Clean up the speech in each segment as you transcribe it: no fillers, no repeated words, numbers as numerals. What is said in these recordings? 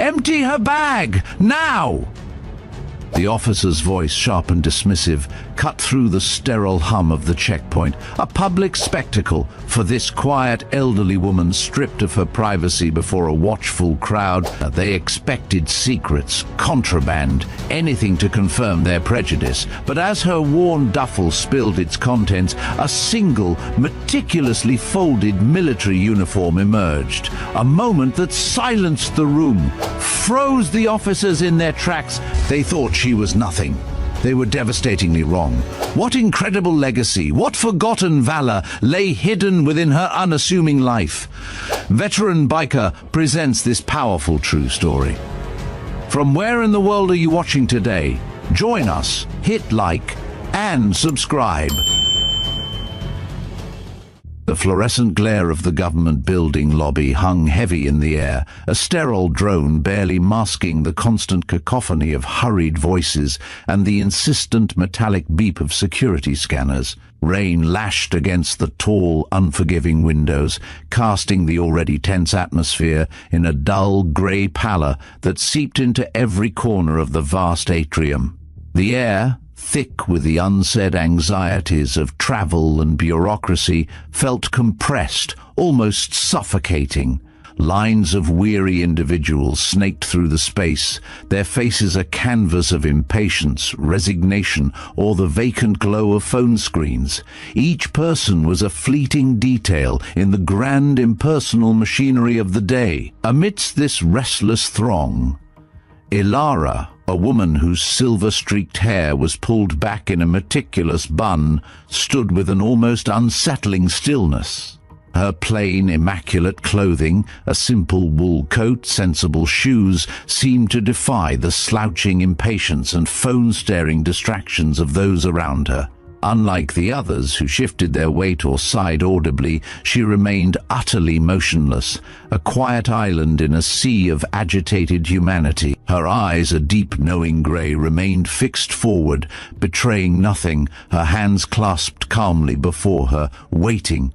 Empty her bag! Now!" The officer's voice, sharp and dismissive, cut through the sterile hum of the checkpoint. A public spectacle for this quiet elderly woman stripped of her privacy before a watchful crowd. They expected secrets, contraband, anything to confirm their prejudice. But as her worn duffel spilled its contents, a single, meticulously folded military uniform emerged. A moment that silenced the room, froze the officers in their tracks. They thought she was nothing. They were devastatingly wrong. What incredible legacy, what forgotten valor lay hidden within her unassuming life? Veteran Biker presents this powerful true story. From where in the world are you watching today? Join us, hit like, and subscribe. The fluorescent glare of the government building lobby hung heavy in the air, a sterile drone barely masking the constant cacophony of hurried voices and the insistent metallic beep of security scanners. Rain lashed against the tall, unforgiving windows, casting the already tense atmosphere in a dull grey pallor that seeped into every corner of the vast atrium. The air, thick with the unsaid anxieties of travel and bureaucracy, felt compressed, almost suffocating. Lines of weary individuals snaked through the space, their faces a canvas of impatience, resignation, or the vacant glow of phone screens. Each person was a fleeting detail in the grand impersonal machinery of the day. Amidst this restless throng, Ilara, a woman whose silver-streaked hair was pulled back in a meticulous bun, stood with an almost unsettling stillness. Her plain, immaculate clothing, a simple wool coat, sensible shoes, seemed to defy the slouching impatience and phone-staring distractions of those around her. Unlike the others who shifted their weight or sighed audibly, she remained utterly motionless, a quiet island in a sea of agitated humanity. Her eyes, a deep knowing grey, remained fixed forward, betraying nothing, her hands clasped calmly before her, waiting.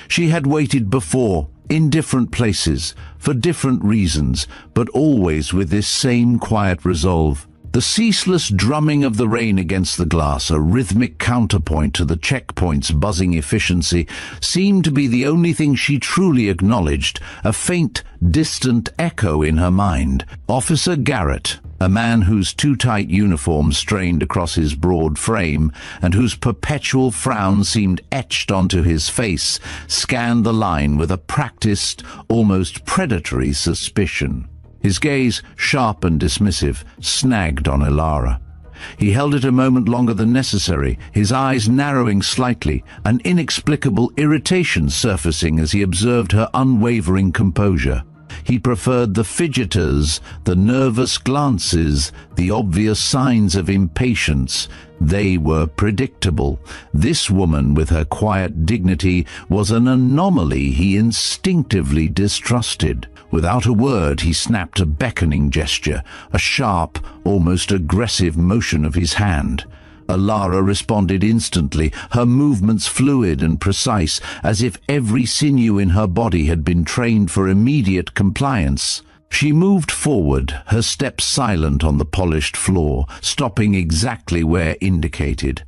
She had waited before, in different places, for different reasons, but always with this same quiet resolve. The ceaseless drumming of the rain against the glass, a rhythmic counterpoint to the checkpoint's buzzing efficiency, seemed to be the only thing she truly acknowledged, a faint, distant echo in her mind. Officer Garrett, a man whose too-tight uniform strained across his broad frame and whose perpetual frown seemed etched onto his face, scanned the line with a practiced, almost predatory suspicion. His gaze, sharp and dismissive, snagged on Ilara. He held it a moment longer than necessary, his eyes narrowing slightly, an inexplicable irritation surfacing as he observed her unwavering composure. He preferred the fidgeters, the nervous glances, the obvious signs of impatience. They were predictable. This woman, with her quiet dignity, was an anomaly he instinctively distrusted. Without a word, he snapped a beckoning gesture, a sharp, almost aggressive motion of his hand. Ilara responded instantly, her movements fluid and precise, as if every sinew in her body had been trained for immediate compliance. She moved forward, her steps silent on the polished floor, stopping exactly where indicated.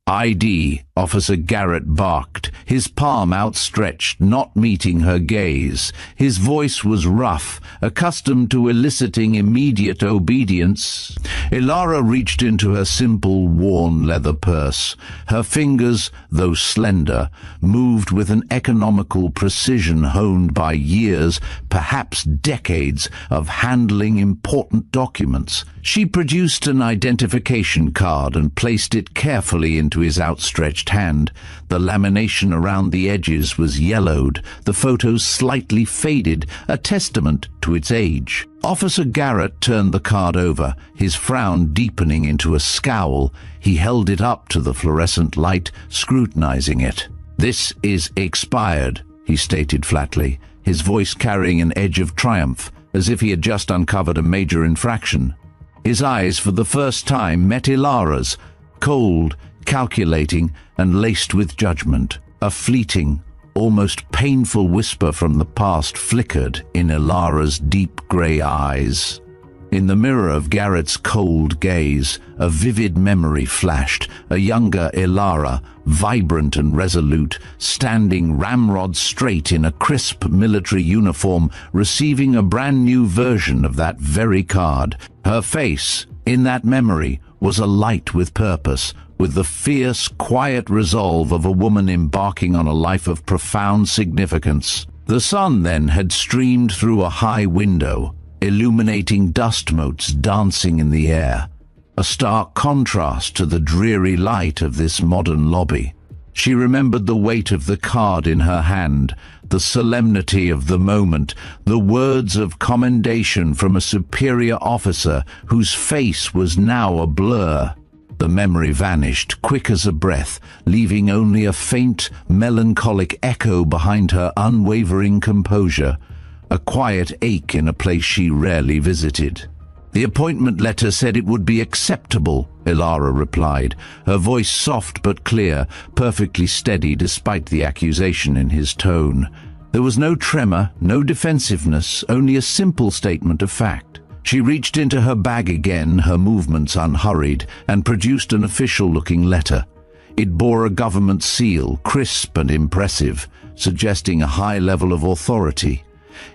"ID," Officer Garrett barked, his palm outstretched, not meeting her gaze. His voice was rough, accustomed to eliciting immediate obedience. Ilara reached into her simple, worn leather purse. Her fingers, though slender, moved with an economical precision honed by years, perhaps decades, of handling important documents. She produced an identification card and placed it carefully into his outstretched hand. The lamination around the edges was yellowed, the photos slightly faded, a testament to its age. Officer Garrett turned the card over, his frown deepening into a scowl. He held it up to the fluorescent light, scrutinizing it. "This is expired," he stated flatly, his voice carrying an edge of triumph, as if he had just uncovered a major infraction. His eyes, for the first time, met Ilara's, cold, calculating, and laced with judgment. A fleeting, almost painful whisper from the past flickered in Ilara's deep grey eyes. In the mirror of Garrett's cold gaze, a vivid memory flashed, a younger Ilara, vibrant and resolute, standing ramrod straight in a crisp military uniform, receiving a brand new version of that very card. Her face, in that memory, was alight with purpose, with the fierce, quiet resolve of a woman embarking on a life of profound significance. The sun then had streamed through a high window, illuminating dust motes dancing in the air, a stark contrast to the dreary light of this modern lobby. She remembered the weight of the card in her hand, the solemnity of the moment, the words of commendation from a superior officer whose face was now a blur. The memory vanished, quick as a breath, leaving only a faint, melancholic echo behind her unwavering composure, a quiet ache in a place she rarely visited. The appointment letter said it would be acceptable, Ilara replied, her voice soft but clear, perfectly steady despite the accusation in his tone. There was no tremor, no defensiveness, only a simple statement of fact. She reached into her bag again, her movements unhurried, and produced an official-looking letter. It bore a government seal, crisp and impressive, suggesting a high level of authority.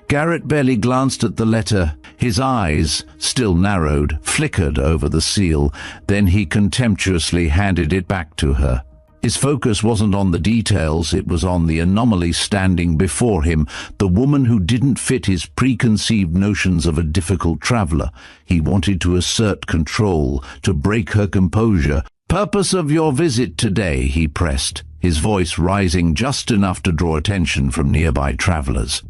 Garrett barely glanced at the letter. His eyes, still narrowed, flickered over the seal. Then he contemptuously handed it back to her. His focus wasn't on the details, it was on the anomaly standing before him, the woman who didn't fit his preconceived notions of a difficult traveler. He wanted to assert control, to break her composure. "Purpose of your visit today," he pressed, his voice rising just enough to draw attention from nearby travelers.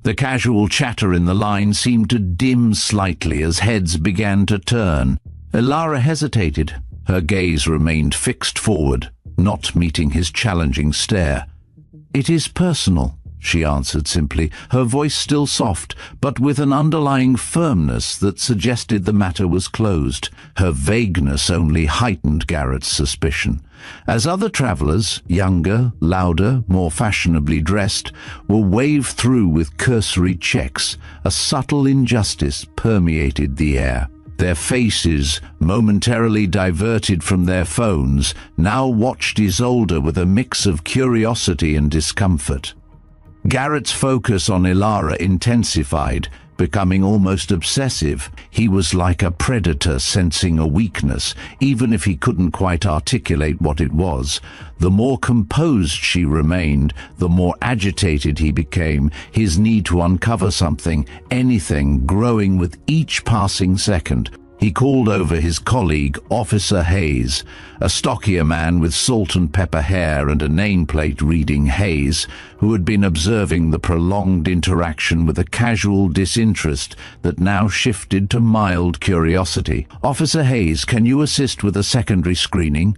The casual chatter in the line seemed to dim slightly as heads began to turn. Ilara hesitated. Her gaze remained fixed forward, not meeting his challenging stare. "It is personal," she answered simply, her voice still soft, but with an underlying firmness that suggested the matter was closed. Her vagueness only heightened Garrett's suspicion. As other travelers, younger, louder, more fashionably dressed, were waved through with cursory checks, a subtle injustice permeated the air. Their faces, momentarily diverted from their phones, now watched Isolde with a mix of curiosity and discomfort. Garrett's focus on Ilara intensified, becoming almost obsessive. He was like a predator sensing a weakness, even if he couldn't quite articulate what it was. The more composed she remained, the more agitated he became, his need to uncover something, anything, growing with each passing second. He called over his colleague, Officer Hayes, a stockier man with salt and pepper hair and a nameplate reading Hayes, who had been observing the prolonged interaction with a casual disinterest that now shifted to mild curiosity. "Officer Hayes, can you assist with a secondary screening?"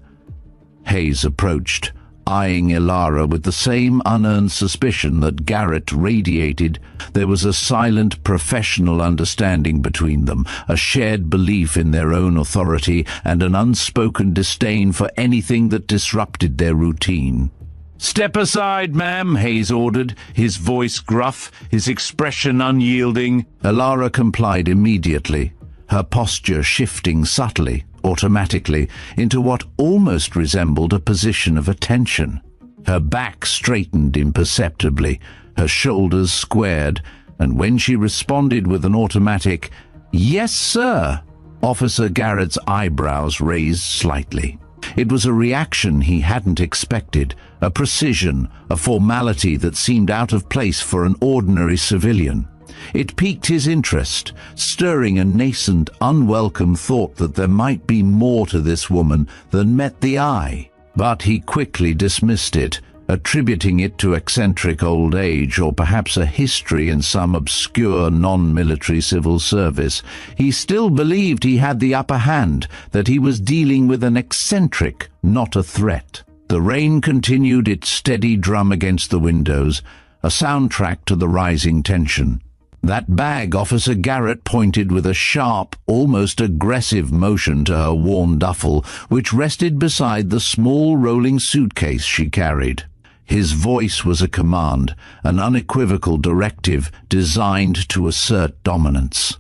Hayes approached, eyeing Ilara with the same unearned suspicion that Garrett radiated. There was a silent professional understanding between them, a shared belief in their own authority, and an unspoken disdain for anything that disrupted their routine. "Step aside, ma'am," Hayes ordered, his voice gruff, his expression unyielding. Ilara complied immediately, her posture shifting subtly, automatically, into what almost resembled a position of attention. Her back straightened imperceptibly, her shoulders squared, and when she responded with an automatic, "Yes, sir," Officer Garrett's eyebrows raised slightly. It was a reaction he hadn't expected, a precision, a formality that seemed out of place for an ordinary civilian. It piqued his interest, stirring a nascent, unwelcome thought that there might be more to this woman than met the eye. But he quickly dismissed it, attributing it to eccentric old age or perhaps a history in some obscure non-military civil service. He still believed he had the upper hand, that he was dealing with an eccentric, not a threat. The rain continued its steady drum against the windows, a soundtrack to the rising tension. That bag, Officer Garrett pointed with a sharp, almost aggressive motion to her worn duffel, which rested beside the small rolling suitcase she carried. His voice was a command, an unequivocal directive designed to assert dominance.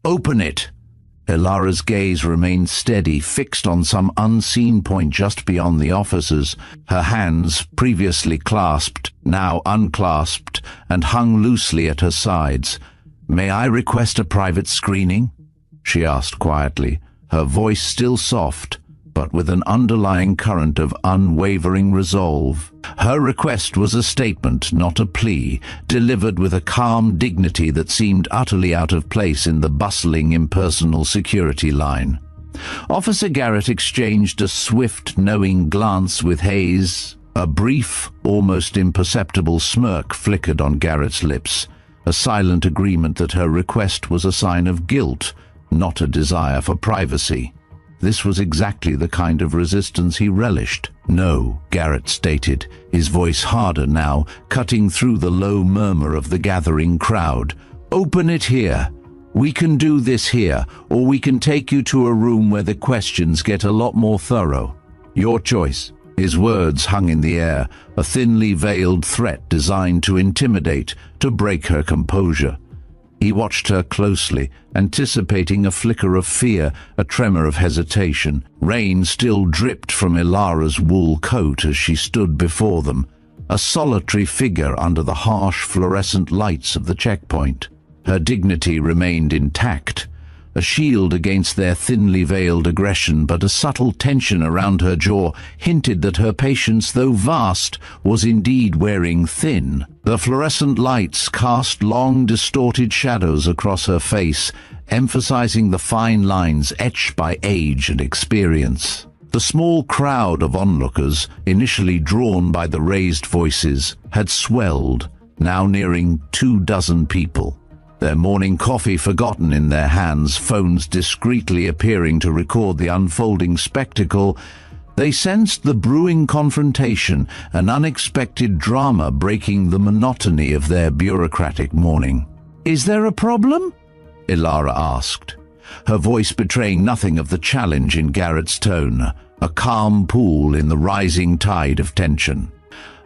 "Open it!" Ilara's gaze remained steady, fixed on some unseen point just beyond the officers. Her hands, previously clasped, now unclasped, and hung loosely at her sides. "May I request a private screening?" she asked quietly, her voice still soft, but with an underlying current of unwavering resolve. Her request was a statement, not a plea, delivered with a calm dignity that seemed utterly out of place in the bustling, impersonal security line. Officer Garrett exchanged a swift, knowing glance with Hayes. A brief, almost imperceptible smirk flickered on Garrett's lips, a silent agreement that her request was a sign of guilt, not a desire for privacy. This was exactly the kind of resistance he relished. "No," Garrett stated, his voice harder now, cutting through the low murmur of the gathering crowd. "Open it here. We can do this here, or we can take you to a room where the questions get a lot more thorough. Your choice." His words hung in the air, a thinly veiled threat designed to intimidate, to break her composure. He watched her closely, anticipating a flicker of fear, a tremor of hesitation. Rain still dripped from Ilara's wool coat as she stood before them, a solitary figure under the harsh fluorescent lights of the checkpoint. Her dignity remained intact, a shield against their thinly veiled aggression, but a subtle tension around her jaw hinted that her patience, though vast, was indeed wearing thin. The fluorescent lights cast long, distorted shadows across her face, emphasizing the fine lines etched by age and experience. The small crowd of onlookers, initially drawn by the raised voices, had swelled, now nearing 24 people. Their morning coffee forgotten in their hands, phones discreetly appearing to record the unfolding spectacle, they sensed the brewing confrontation, an unexpected drama breaking the monotony of their bureaucratic morning. "Is there a problem?" Ilara asked, her voice betraying nothing of the challenge in Garrett's tone, a calm pool in the rising tide of tension.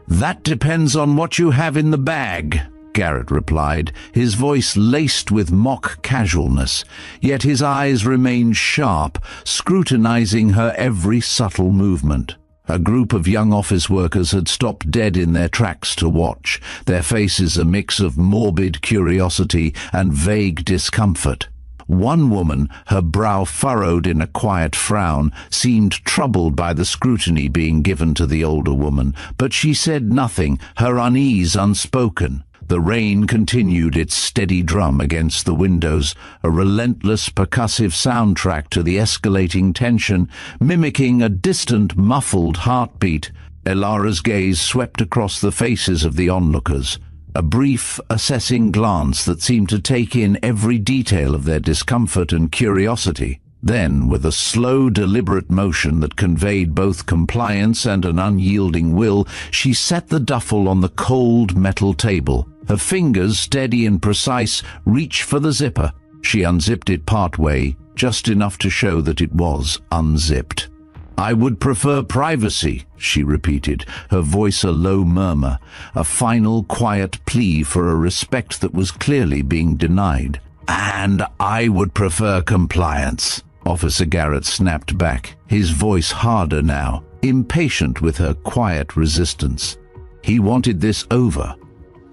"That depends on what you have in the bag," Garrett replied, his voice laced with mock casualness, yet his eyes remained sharp, scrutinizing her every subtle movement. A group of young office workers had stopped dead in their tracks to watch, their faces a mix of morbid curiosity and vague discomfort. One woman, her brow furrowed in a quiet frown, seemed troubled by the scrutiny being given to the older woman, but she said nothing, her unease unspoken. The rain continued its steady drum against the windows, a relentless percussive soundtrack to the escalating tension, mimicking a distant, muffled heartbeat. Ilara's gaze swept across the faces of the onlookers, a brief, assessing glance that seemed to take in every detail of their discomfort and curiosity. Then, with a slow, deliberate motion that conveyed both compliance and an unyielding will, she set the duffel on the cold metal table. Her fingers, steady and precise, reached for the zipper. She unzipped it partway, just enough to show that it was unzipped. "I would prefer privacy," she repeated, her voice a low murmur, a final, quiet plea for a respect that was clearly being denied. "And I would prefer compliance," Officer Garrett snapped back, his voice harder now, impatient with her quiet resistance. He wanted this over,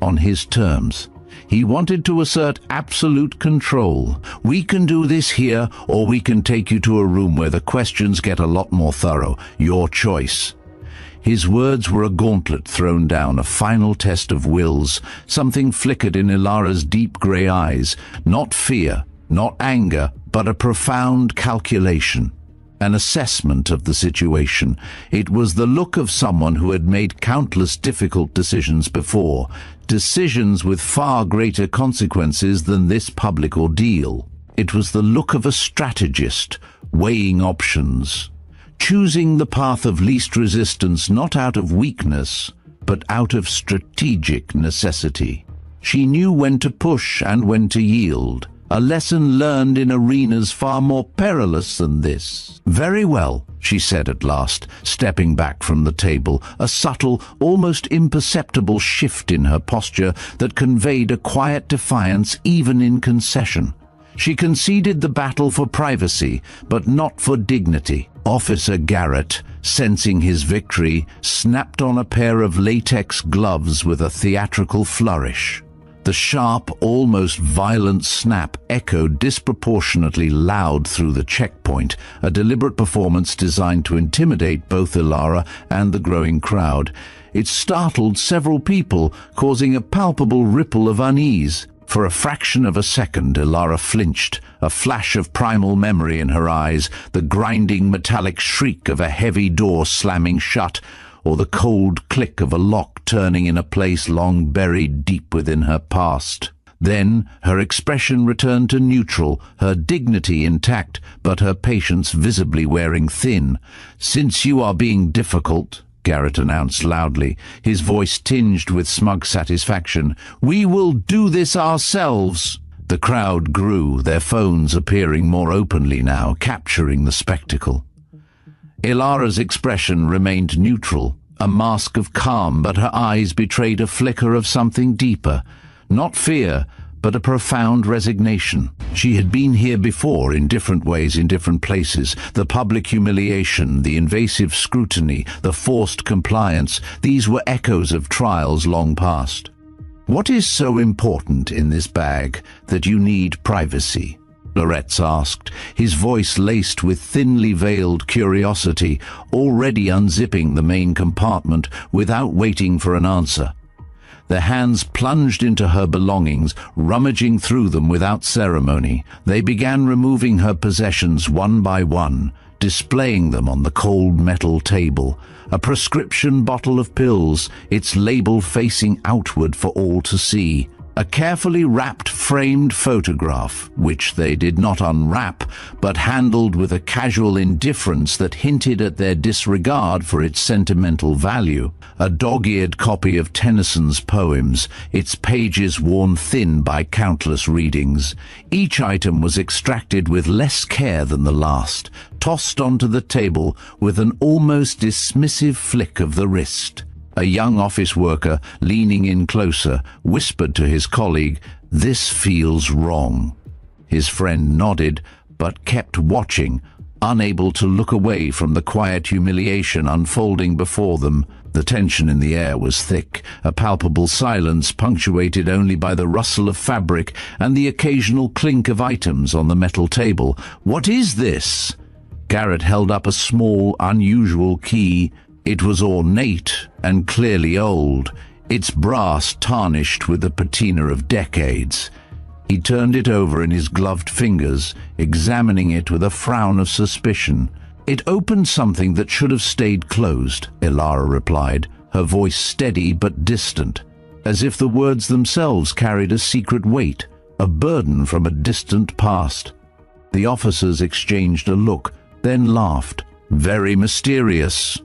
on his terms. He wanted to assert absolute control. "We can do this here, or we can take you to a room where the questions get a lot more thorough. Your choice." His words were a gauntlet thrown down, a final test of wills. Something flickered in Ilara's deep grey eyes, not fear, not anger, but a profound calculation, an assessment of the situation. It was the look of someone who had made countless difficult decisions before, decisions with far greater consequences than this public ordeal. It was the look of a strategist, weighing options, choosing the path of least resistance not out of weakness, but out of strategic necessity. She knew when to push and when to yield, A lesson learned in arenas far more perilous than this. "Very well," she said at last, stepping back from the table, a subtle, almost imperceptible shift in her posture that conveyed a quiet defiance even in concession. She conceded the battle for privacy, but not for dignity. Officer Garrett, sensing his victory, snapped on a pair of latex gloves with a theatrical flourish. The sharp, almost violent snap echoed disproportionately loud through the checkpoint, a deliberate performance designed to intimidate both Ilara and the growing crowd. It startled several people, causing a palpable ripple of unease. For a fraction of a second, Ilara flinched, a flash of primal memory in her eyes, the grinding metallic shriek of a heavy door slamming shut, or the cold click of a lock turning in a place long buried deep within her past. Then her expression returned to neutral, her dignity intact, but her patience visibly wearing thin. "Since you are being difficult," Garrett announced loudly, his voice tinged with smug satisfaction, "we will do this ourselves." The crowd grew, their phones appearing more openly now, capturing the spectacle. Ilara's expression remained neutral, a mask of calm, but her eyes betrayed a flicker of something deeper. Not fear, but a profound resignation. She had been here before in different ways in different places. The public humiliation, the invasive scrutiny, the forced compliance, these were echoes of trials long past. "What is so important in this bag that you need privacy?" Loretz asked, his voice laced with thinly veiled curiosity, already unzipping the main compartment without waiting for an answer. Their hands plunged into her belongings, rummaging through them without ceremony. They began removing her possessions one by one, displaying them on the cold metal table. A prescription bottle of pills, its label facing outward for all to see. A carefully wrapped framed photograph, which they did not unwrap, but handled with a casual indifference that hinted at their disregard for its sentimental value. A dog-eared copy of Tennyson's poems, its pages worn thin by countless readings. Each item was extracted with less care than the last, tossed onto the table with an almost dismissive flick of the wrist. A young office worker, leaning in closer, whispered to his colleague, "This feels wrong." His friend nodded, but kept watching, unable to look away from the quiet humiliation unfolding before them. The tension in the air was thick, a palpable silence punctuated only by the rustle of fabric and the occasional clink of items on the metal table. "What is this?" Garrett held up a small, unusual key. It was ornate and clearly old, its brass tarnished with the patina of decades. He turned it over in his gloved fingers, examining it with a frown of suspicion. "It opened something that should have stayed closed," Ilara replied, her voice steady but distant, as if the words themselves carried a secret weight, a burden from a distant past. The officers exchanged a look, then laughed. "Very mysterious,"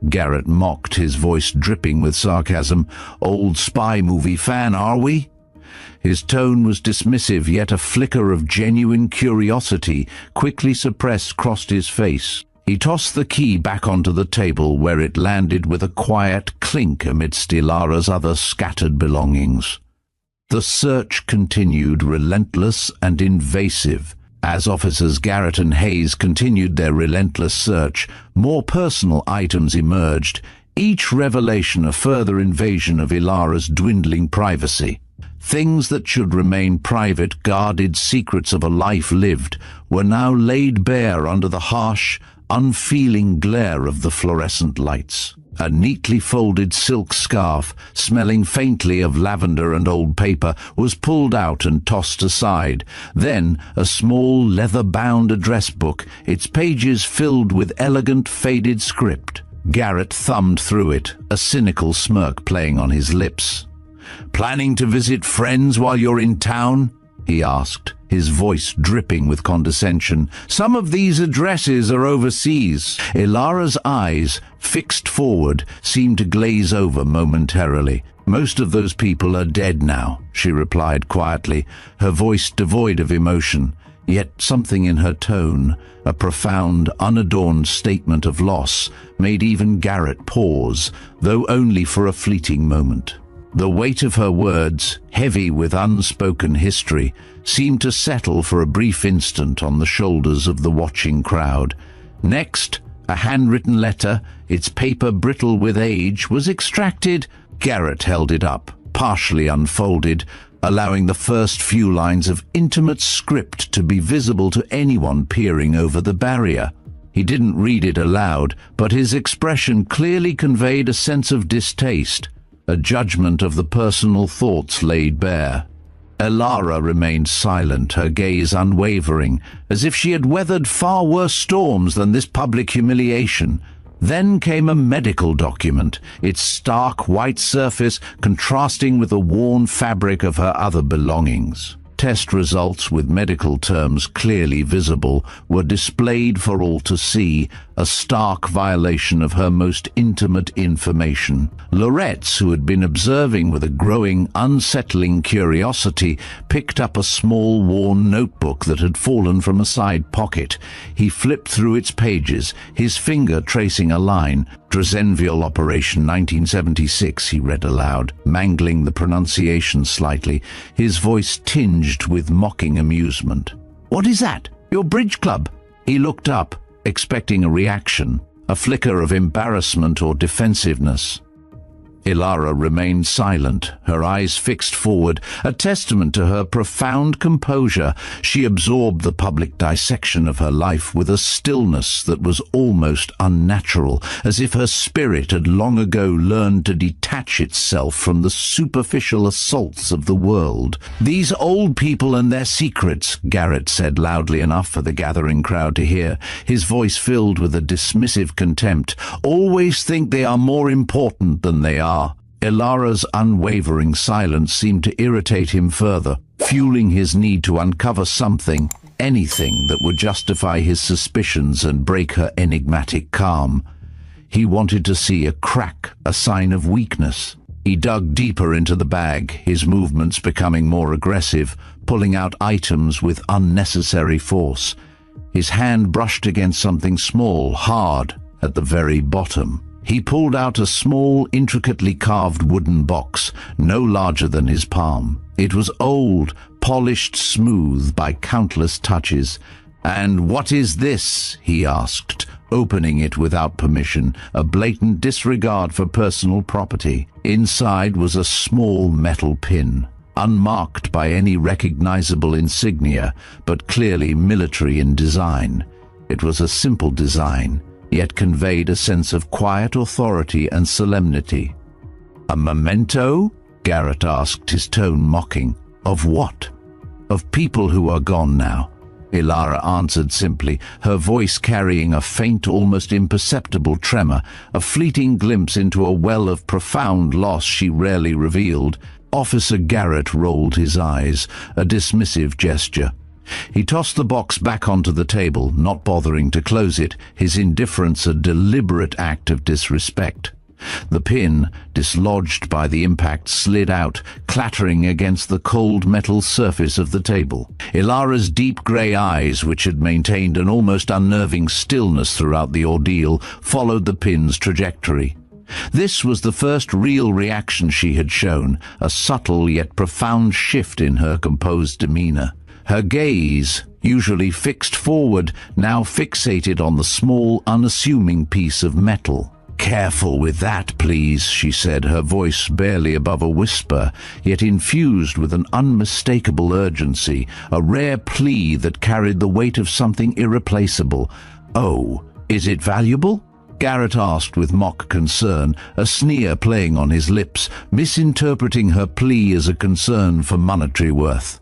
Garrett mocked, his voice dripping with sarcasm. "Old spy movie fan, are we?" His tone was dismissive, yet a flicker of genuine curiosity, quickly suppressed, crossed his face. He tossed the key back onto the table, where it landed with a quiet clink amidst Ilara's other scattered belongings. The search continued, relentless and invasive. As officers Garrett and Hayes continued their relentless search, more personal items emerged, each revelation a further invasion of Ilara's dwindling privacy. Things that should remain private, guarded secrets of a life lived, were now laid bare under the harsh, unfeeling glare of the fluorescent lights. A neatly folded silk scarf, smelling faintly of lavender and old paper, was pulled out and tossed aside. Then a small leather-bound address book, its pages filled with elegant faded script. Garrett thumbed through it, a cynical smirk playing on his lips. "Planning to visit friends while you're in town?" he asked, his voice dripping with condescension. "Some of these addresses are overseas." Ilara's eyes, fixed forward, seemed to glaze over momentarily. "Most of those people are dead now," she replied quietly, her voice devoid of emotion, yet something in her tone, a profound, unadorned statement of loss, made even Garrett pause, though only for a fleeting moment. The weight of her words, heavy with unspoken history, seemed to settle for a brief instant on the shoulders of the watching crowd. Next, a handwritten letter, its paper brittle with age, was extracted. Garrett held it up, partially unfolded, allowing the first few lines of intimate script to be visible to anyone peering over the barrier. He didn't read it aloud, but his expression clearly conveyed a sense of distaste, a judgment of the personal thoughts laid bare. Elara remained silent, her gaze unwavering, as if she had weathered far worse storms than this public humiliation. Then came a medical document, its stark white surface contrasting with the worn fabric of her other belongings. Test results, with medical terms clearly visible, were displayed for all to see, a stark violation of her most intimate information. Loretz, who had been observing with a growing, unsettling curiosity, picked up a small, worn notebook that had fallen from a side pocket. He flipped through its pages, his finger tracing a line. "Drazenvial Operation 1976, he read aloud, mangling the pronunciation slightly, his voice tinged with mocking amusement. "What is that? Your bridge club?" He looked up, expecting a reaction, a flicker of embarrassment or defensiveness. Elara remained silent, her eyes fixed forward, a testament to her profound composure. She absorbed the public dissection of her life with a stillness that was almost unnatural, as if her spirit had long ago learned to detach itself from the superficial assaults of the world. "These old people and their secrets," Garrett said loudly enough for the gathering crowd to hear, his voice filled with a dismissive contempt, "always think they are more important than they are." Elara's unwavering silence seemed to irritate him further, fueling his need to uncover something, anything that would justify his suspicions and break her enigmatic calm. He wanted to see a crack, a sign of weakness. He dug deeper into the bag, his movements becoming more aggressive, pulling out items with unnecessary force. His hand brushed against something small, hard, at the very bottom. He pulled out a small, intricately carved wooden box, no larger than his palm. It was old, polished smooth by countless touches. "And what is this?" he asked, opening it without permission, a blatant disregard for personal property. Inside was a small metal pin, unmarked by any recognizable insignia, but clearly military in design. It was a simple design, yet conveyed a sense of quiet authority and solemnity. "A memento?" Garrett asked, his tone mocking. "Of what?" "Of people who are gone now," Elara answered simply, her voice carrying a faint, almost imperceptible tremor, a fleeting glimpse into a well of profound loss she rarely revealed. Officer Garrett rolled his eyes, a dismissive gesture. He tossed the box back onto the table, not bothering to close it, his indifference a deliberate act of disrespect. The pin, dislodged by the impact, slid out, clattering against the cold metal surface of the table. Elara's deep grey eyes, which had maintained an almost unnerving stillness throughout the ordeal, followed the pin's trajectory. This was the first real reaction she had shown, a subtle yet profound shift in her composed demeanor. Her gaze, usually fixed forward, now fixated on the small, unassuming piece of metal. "Careful with that, please," she said, her voice barely above a whisper, yet infused with an unmistakable urgency, a rare plea that carried the weight of something irreplaceable. "Oh, is it valuable?" Garrett asked with mock concern, a sneer playing on his lips, misinterpreting her plea as a concern for monetary worth.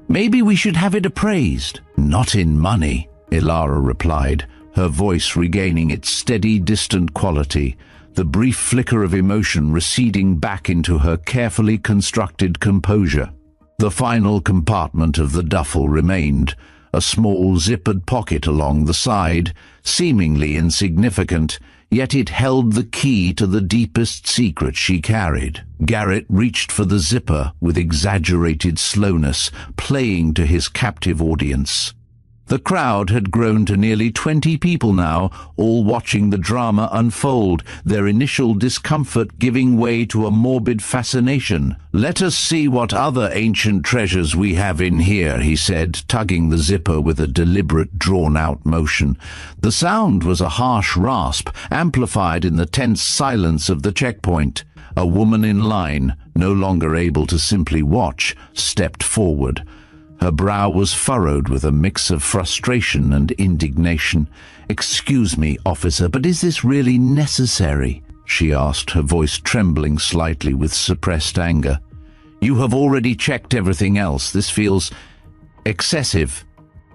"Maybe we should have it appraised." "Not in money," Elara replied, her voice regaining its steady, distant quality, the brief flicker of emotion receding back into her carefully constructed composure. The final compartment of the duffel remained, a small zippered pocket along the side, seemingly insignificant, yet it held the key to the deepest secret she carried. Garrett reached for the zipper with exaggerated slowness, playing to his captive audience. The crowd had grown to nearly 20 people now, all watching the drama unfold, their initial discomfort giving way to a morbid fascination. "Let us see what other ancient treasures we have in here," he said, tugging the zipper with a deliberate, drawn-out motion. The sound was a harsh rasp, amplified in the tense silence of the checkpoint. A woman in line, no longer able to simply watch, stepped forward. Her brow was furrowed with a mix of frustration and indignation. "Excuse me, officer, but is this really necessary?" she asked, her voice trembling slightly with suppressed anger. "You have already checked everything else. This feels excessive."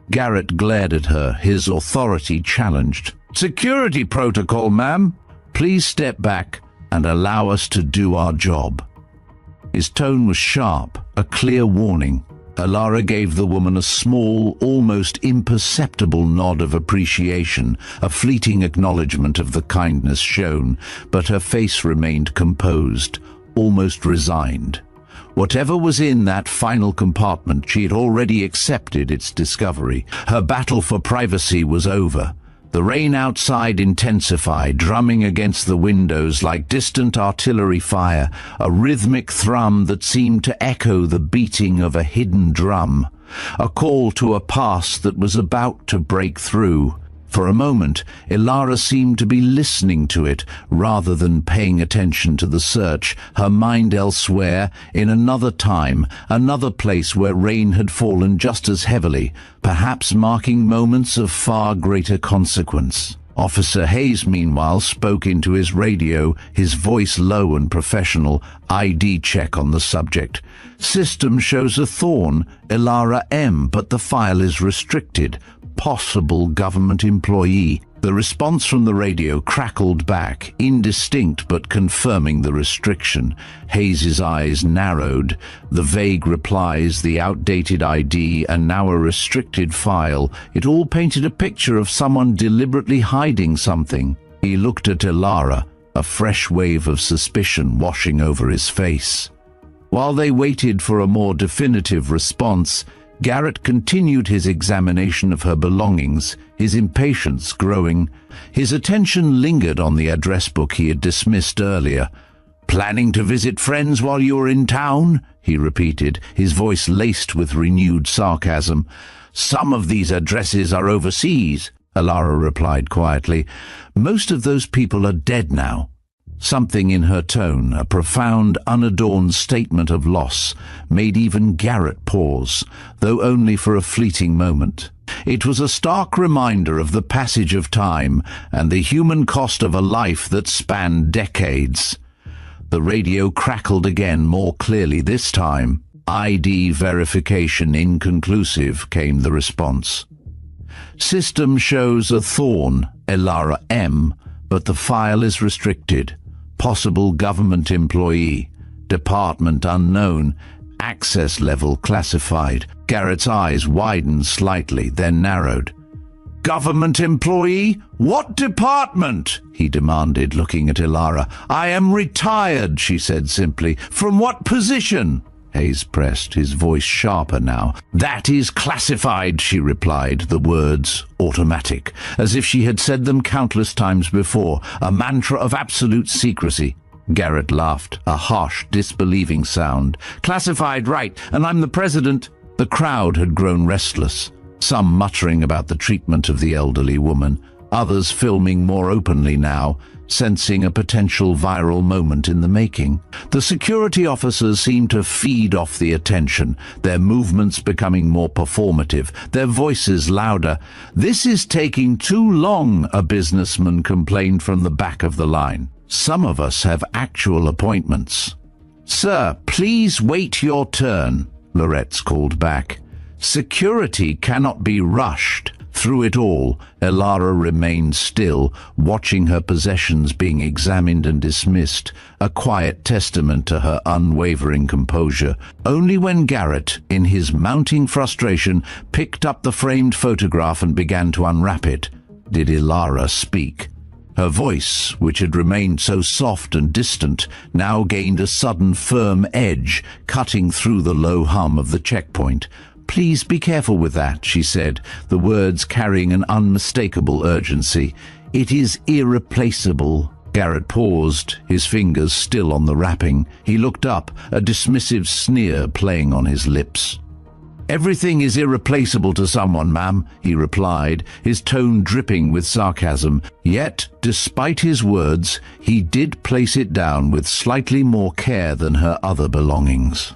Garrett glared at her, his authority challenged. "Security protocol, ma'am. Please step back and allow us to do our job." His tone was sharp, a clear warning. Elara gave the woman a small, almost imperceptible nod of appreciation, a fleeting acknowledgement of the kindness shown, but her face remained composed, almost resigned. Whatever was in that final compartment, she had already accepted its discovery. Her battle for privacy was over. The rain outside intensified, drumming against the windows like distant artillery fire, a rhythmic thrum that seemed to echo the beating of a hidden drum, a call to a past that was about to break through. For a moment, Elara seemed to be listening to it rather than paying attention to the search, her mind elsewhere, in another time, another place where rain had fallen just as heavily, perhaps marking moments of far greater consequence. Officer Hayes, meanwhile, spoke into his radio, his voice low and professional. "ID check on the subject. System shows a thorn, Elara M, but the file is restricted. Possible government employee." The response from the radio crackled back, indistinct but confirming the restriction. Hayes's eyes narrowed. The vague replies, the outdated ID, and now a restricted file. It all painted a picture of someone deliberately hiding something. He looked at Elara, a fresh wave of suspicion washing over his face. While they waited for a more definitive response, Garrett continued his examination of her belongings, his impatience growing. His attention lingered on the address book he had dismissed earlier. "Planning to visit friends while you were in town?" he repeated, his voice laced with renewed sarcasm. "Some of these addresses are overseas," Elara replied quietly. "Most of those people are dead now." Something in her tone, a profound, unadorned statement of loss, made even Garrett pause, though only for a fleeting moment. It was a stark reminder of the passage of time and the human cost of a life that spanned decades. The radio crackled again, more clearly this time. "ID verification inconclusive," came the response. "System shows a thorn, Elara M, but the file is restricted. Possible government employee. Department unknown. Access level classified." Garrett's eyes widened slightly, then narrowed. "Government employee? What department?" he demanded, looking at Elara. "I am retired," she said simply. "From what position?" Hayes pressed, his voice sharper now. "That is classified," she replied, the words automatic, as if she had said them countless times before, a mantra of absolute secrecy. Garrett laughed, a harsh, disbelieving sound. "Classified, right, and I'm the president." The crowd had grown restless, some muttering about the treatment of the elderly woman, others filming more openly now, sensing a potential viral moment in the making. The security officers seemed to feed off the attention, their movements becoming more performative, their voices louder. "This is taking too long," a businessman complained from the back of the line. "Some of us have actual appointments." "Sir, please wait your turn," Loretz called back. "Security cannot be rushed." Through it all, Elara remained still, watching her possessions being examined and dismissed, a quiet testament to her unwavering composure. Only when Garrett, in his mounting frustration, picked up the framed photograph and began to unwrap it, did Elara speak. Her voice, which had remained so soft and distant, now gained a sudden firm edge, cutting through the low hum of the checkpoint. "Please be careful with that," she said, the words carrying an unmistakable urgency. "It is irreplaceable." Garrett paused, his fingers still on the wrapping. He looked up, a dismissive sneer playing on his lips. "Everything is irreplaceable to someone, ma'am," he replied, his tone dripping with sarcasm. Yet, despite his words, he did place it down with slightly more care than her other belongings.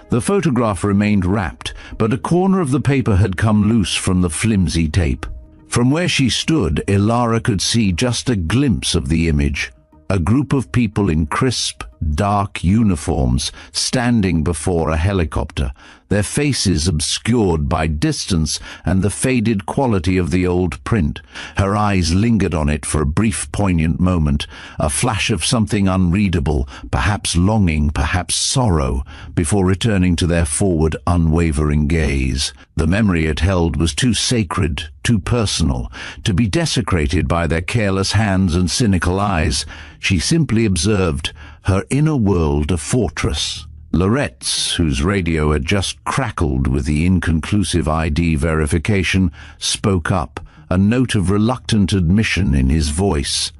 The photograph remained wrapped, but a corner of the paper had come loose from the flimsy tape. From where she stood, Ilara could see just a glimpse of the image. A group of people in crisp, dark uniforms standing before a helicopter, their faces obscured by distance and the faded quality of the old print. Her eyes lingered on it for a brief, poignant moment, a flash of something unreadable, perhaps longing, perhaps sorrow, before returning to their forward, unwavering gaze. The memory it held was too sacred, too personal, to be desecrated by their careless hands and cynical eyes. She simply observed, her inner world a fortress. Loretz, whose radio had just crackled with the inconclusive ID verification, spoke up, a note of reluctant admission in his voice.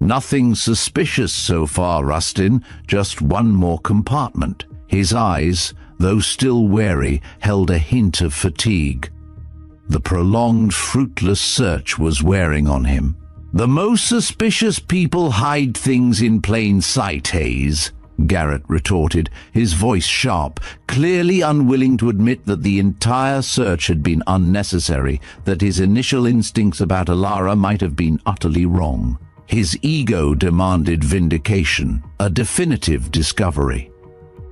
"Nothing suspicious so far, Rustin, just one more compartment." His eyes, though still wary, held a hint of fatigue. The prolonged, fruitless search was wearing on him. "The most suspicious people hide things in plain sight, Hayes," Garrett retorted, his voice sharp, clearly unwilling to admit that the entire search had been unnecessary, that his initial instincts about Ilara might have been utterly wrong. His ego demanded vindication, a definitive discovery.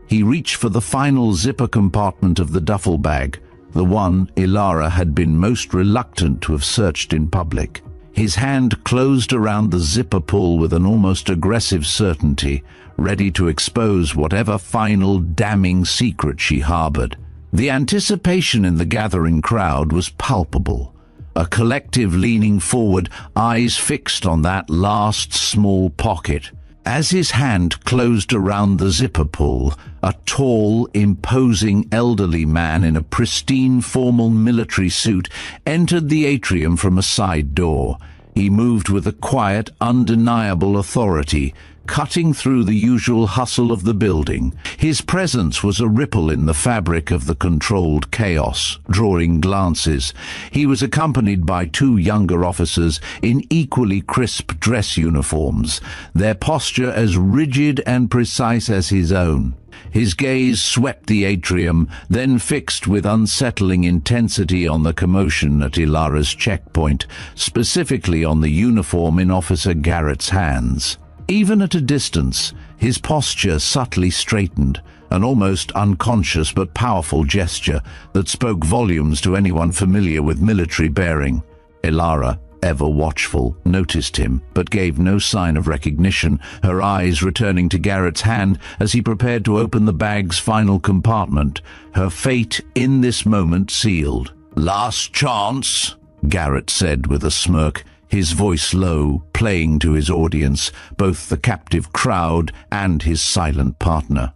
He reached for the final zipper compartment of the duffel bag, the one Ilara had been most reluctant to have searched in public. His hand closed around the zipper pull with an almost aggressive certainty, ready to expose whatever final damning secret she harbored. The anticipation in the gathering crowd was palpable, a collective leaning forward, eyes fixed on that last small pocket. As his hand closed around the zipper pull, a tall, imposing elderly man in a pristine formal military suit entered the atrium from a side door. He moved with a quiet, undeniable authority, cutting through the usual hustle of the building. His presence was a ripple in the fabric of the controlled chaos, drawing glances. He was accompanied by two younger officers in equally crisp dress uniforms, their posture as rigid and precise as his own. His gaze swept the atrium, then fixed with unsettling intensity on the commotion at Ilara's checkpoint, specifically on the uniform in Officer Garrett's hands. Even at a distance, his posture subtly straightened, an almost unconscious but powerful gesture that spoke volumes to anyone familiar with military bearing. Ilara, ever watchful, noticed him, but gave no sign of recognition, her eyes returning to Garrett's hand as he prepared to open the bag's final compartment, her fate in this moment sealed. "Last chance," Garrett said with a smirk, his voice low, playing to his audience, both the captive crowd and his silent partner.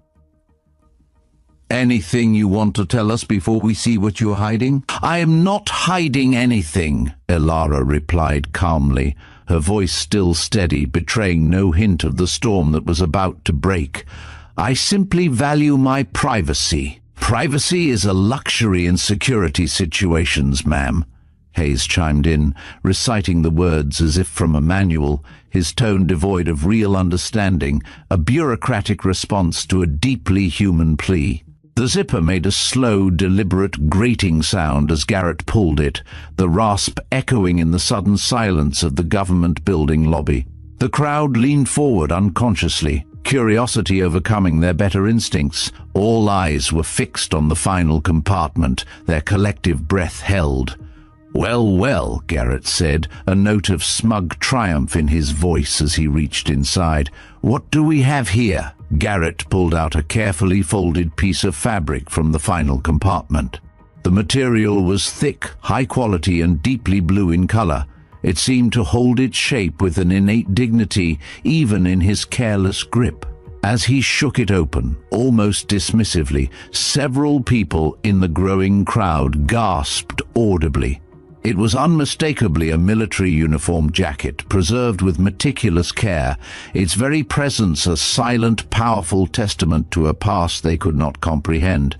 "Anything you want to tell us before we see what you're hiding?" "I am not hiding anything," Ilara replied calmly, her voice still steady, betraying no hint of the storm that was about to break. "I simply value my privacy." "Privacy is a luxury in security situations, ma'am," Hayes chimed in, reciting the words as if from a manual, his tone devoid of real understanding, a bureaucratic response to a deeply human plea. The zipper made a slow, deliberate, grating sound as Garrett pulled it, the rasp echoing in the sudden silence of the government building lobby. The crowd leaned forward unconsciously, curiosity overcoming their better instincts. All eyes were fixed on the final compartment, their collective breath held. "Well, well," Garrett said, a note of smug triumph in his voice as he reached inside. "What do we have here?" Garrett pulled out a carefully folded piece of fabric from the final compartment. The material was thick, high quality, and deeply blue in color. It seemed to hold its shape with an innate dignity, even in his careless grip. As he shook it open, almost dismissively, several people in the growing crowd gasped audibly. It was unmistakably a military uniform jacket, preserved with meticulous care, its very presence a silent, powerful testament to a past they could not comprehend.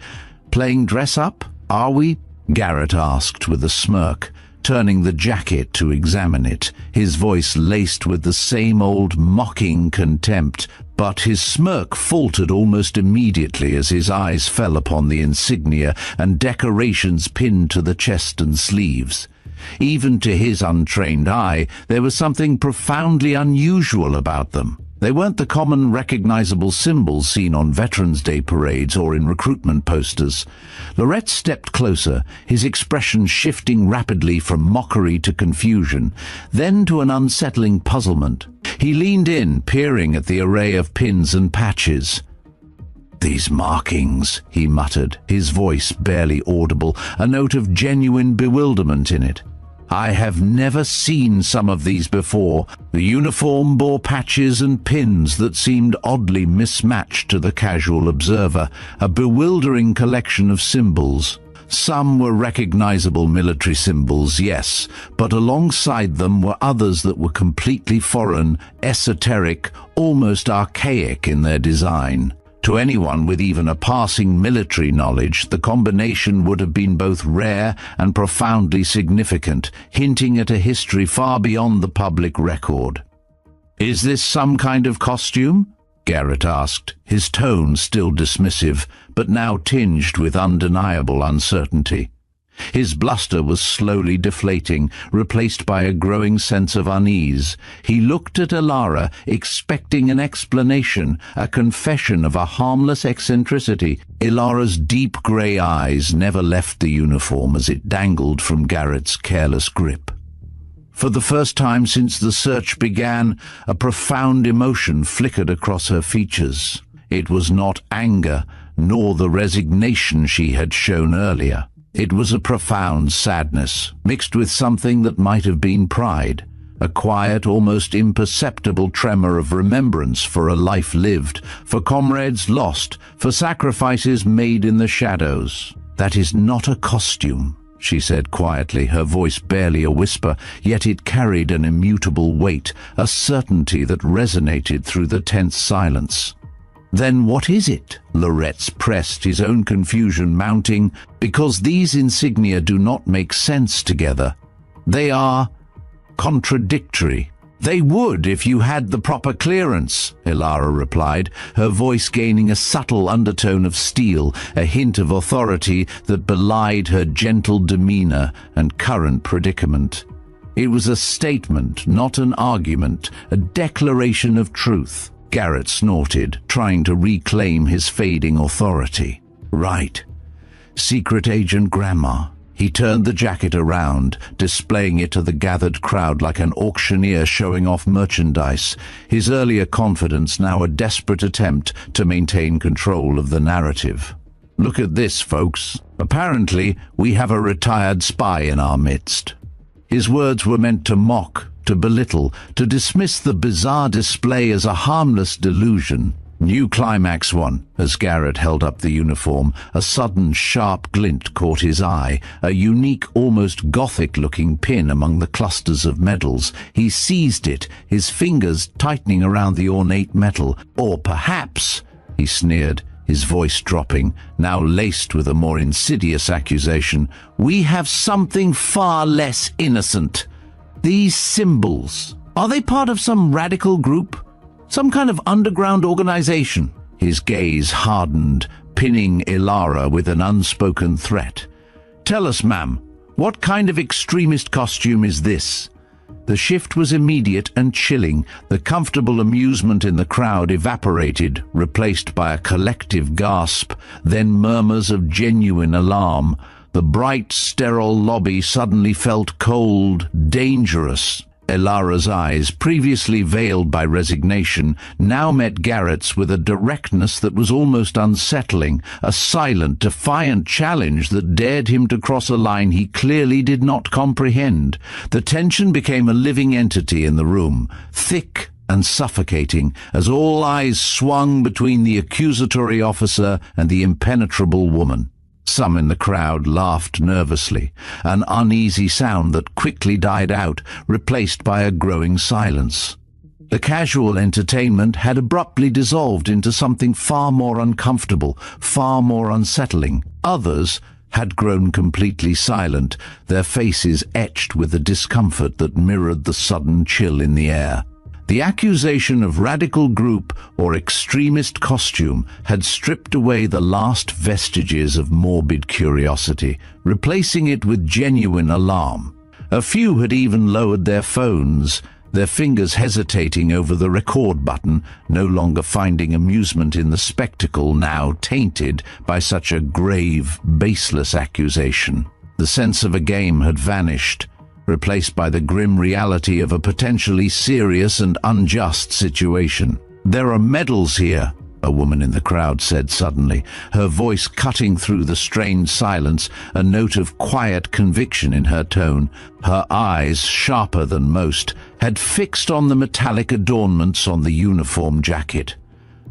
"Playing dress-up, are we?" Garrett asked with a smirk, turning the jacket to examine it, his voice laced with the same old mocking contempt. But his smirk faltered almost immediately as his eyes fell upon the insignia and decorations pinned to the chest and sleeves. Even to his untrained eye, there was something profoundly unusual about them. They weren't the common recognizable symbols seen on Veterans Day parades or in recruitment posters. Lorette stepped closer, his expression shifting rapidly from mockery to confusion, then to an unsettling puzzlement. He leaned in, peering at the array of pins and patches. "These markings," he muttered, his voice barely audible, a note of genuine bewilderment in it. "I have never seen some of these before." The uniform bore patches and pins that seemed oddly mismatched to the casual observer, a bewildering collection of symbols. Some were recognizable military symbols, yes, but alongside them were others that were completely foreign, esoteric, almost archaic in their design. To anyone with even a passing military knowledge, the combination would have been both rare and profoundly significant, hinting at a history far beyond the public record. "Is this some kind of costume?" Garrett asked, his tone still dismissive, but now tinged with undeniable uncertainty. His bluster was slowly deflating, replaced by a growing sense of unease. He looked at Elara, expecting an explanation, a confession of a harmless eccentricity. Elara's deep grey eyes never left the uniform as it dangled from Garrett's careless grip. For the first time since the search began, a profound emotion flickered across her features. It was not anger, nor the resignation she had shown earlier. It was a profound sadness, mixed with something that might have been pride, a quiet, almost imperceptible tremor of remembrance for a life lived, for comrades lost, for sacrifices made in the shadows. "That is not a costume," she said quietly, her voice barely a whisper, yet it carried an immutable weight, a certainty that resonated through the tense silence. "Then what is it?" Loretz pressed, his own confusion mounting. "Because these insignia do not make sense together. They are contradictory." "They would if you had the proper clearance," Elara replied, her voice gaining a subtle undertone of steel, a hint of authority that belied her gentle demeanor and current predicament. It was a statement, not an argument, a declaration of truth. Garrett snorted, trying to reclaim his fading authority. "Right. Secret Agent Grandma." He turned the jacket around, displaying it to the gathered crowd like an auctioneer showing off merchandise, his earlier confidence now a desperate attempt to maintain control of the narrative. "Look at this, folks. Apparently, we have a retired spy in our midst." His words were meant to mock, to belittle, to dismiss the bizarre display as a harmless delusion. New climax one, as Garrett held up the uniform. A sudden sharp glint caught his eye, a unique, almost Gothic-looking pin among the clusters of medals. He seized it, his fingers tightening around the ornate metal. "Or perhaps," he sneered, his voice dropping, now laced with a more insidious accusation, "we have something far less innocent. These symbols, are they part of some radical group? Some kind of underground organization?" His gaze hardened, pinning Elara with an unspoken threat. "Tell us, ma'am, what kind of extremist costume is this?" The shift was immediate and chilling. The comfortable amusement in the crowd evaporated, replaced by a collective gasp, then murmurs of genuine alarm. The bright, sterile lobby suddenly felt cold, dangerous. Elara's eyes, previously veiled by resignation, now met Garrett's with a directness that was almost unsettling, a silent, defiant challenge that dared him to cross a line he clearly did not comprehend. The tension became a living entity in the room, thick and suffocating, as all eyes swung between the accusatory officer and the impenetrable woman. Some in the crowd laughed nervously, an uneasy sound that quickly died out, replaced by a growing silence. The casual entertainment had abruptly dissolved into something far more uncomfortable, far more unsettling. Others had grown completely silent, their faces etched with a discomfort that mirrored the sudden chill in the air. The accusation of radical group or extremist costume had stripped away the last vestiges of morbid curiosity, replacing it with genuine alarm. A few had even lowered their phones, their fingers hesitating over the record button, no longer finding amusement in the spectacle now tainted by such a grave, baseless accusation. The sense of a game had vanished, replaced by the grim reality of a potentially serious and unjust situation. "There are medals here," a woman in the crowd said suddenly, her voice cutting through the strained silence, a note of quiet conviction in her tone. Her eyes, sharper than most, had fixed on the metallic adornments on the uniform jacket.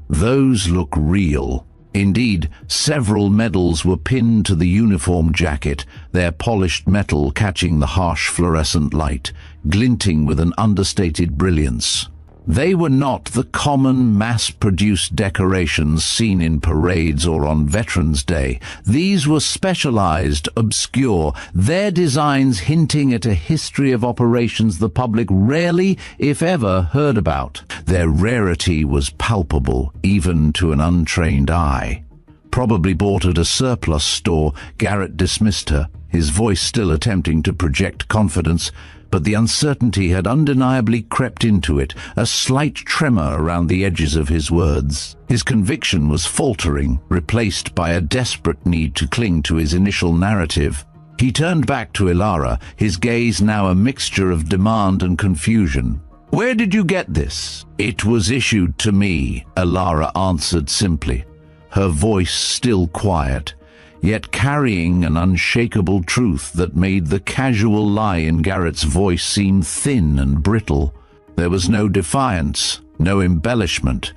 "Those look real." Indeed, several medals were pinned to the uniform jacket, their polished metal catching the harsh fluorescent light, glinting with an understated brilliance. They were not the common mass-produced decorations seen in parades or on Veterans Day. These were specialized, obscure, their designs hinting at a history of operations the public rarely, if ever, heard about. Their rarity was palpable, even to an untrained eye. Probably bought at a surplus store, Garrett dismissed her, his voice still attempting to project confidence, but the uncertainty had undeniably crept into it, a slight tremor around the edges of his words. His conviction was faltering, replaced by a desperate need to cling to his initial narrative. He turned back to Elara, his gaze now a mixture of demand and confusion. "Where did you get this?" "It was issued to me," Elara answered simply, her voice still quiet, yet carrying an unshakable truth that made the casual lie in Garrett's voice seem thin and brittle. There was no defiance, no embellishment,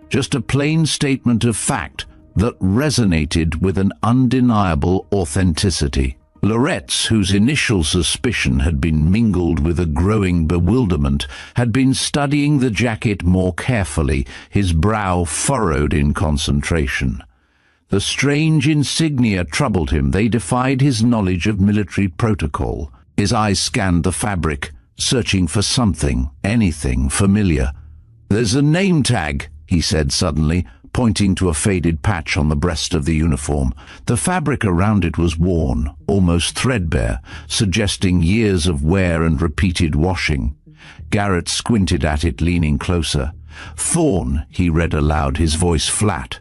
just a plain statement of fact that resonated with an undeniable authenticity. Loretz, whose initial suspicion had been mingled with a growing bewilderment, had been studying the jacket more carefully, his brow furrowed in concentration. The strange insignia troubled him. They defied his knowledge of military protocol. His eyes scanned the fabric, searching for something, anything familiar. "There's a name tag," he said suddenly, pointing to a faded patch on the breast of the uniform. The fabric around it was worn, almost threadbare, suggesting years of wear and repeated washing. Garrett squinted at it, leaning closer. "Thorn," he read aloud, his voice flat.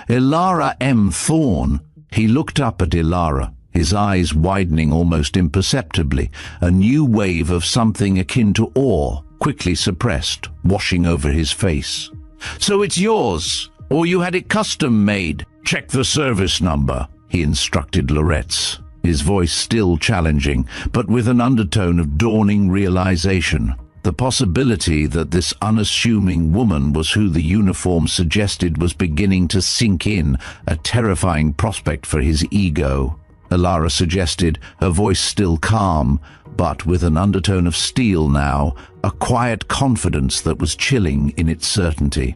"Elara M. Thorn." He looked up at Elara, his eyes widening almost imperceptibly, a new wave of something akin to awe, quickly suppressed, washing over his face. "So it's yours, or you had it custom made?" "Check the service number," he instructed Loretz, his voice still challenging, but with an undertone of dawning realization. The possibility that this unassuming woman was who the uniform suggested was beginning to sink in, a terrifying prospect for his ego. Elara suggested, her voice still calm, but with an undertone of steel now, a quiet confidence that was chilling in its certainty.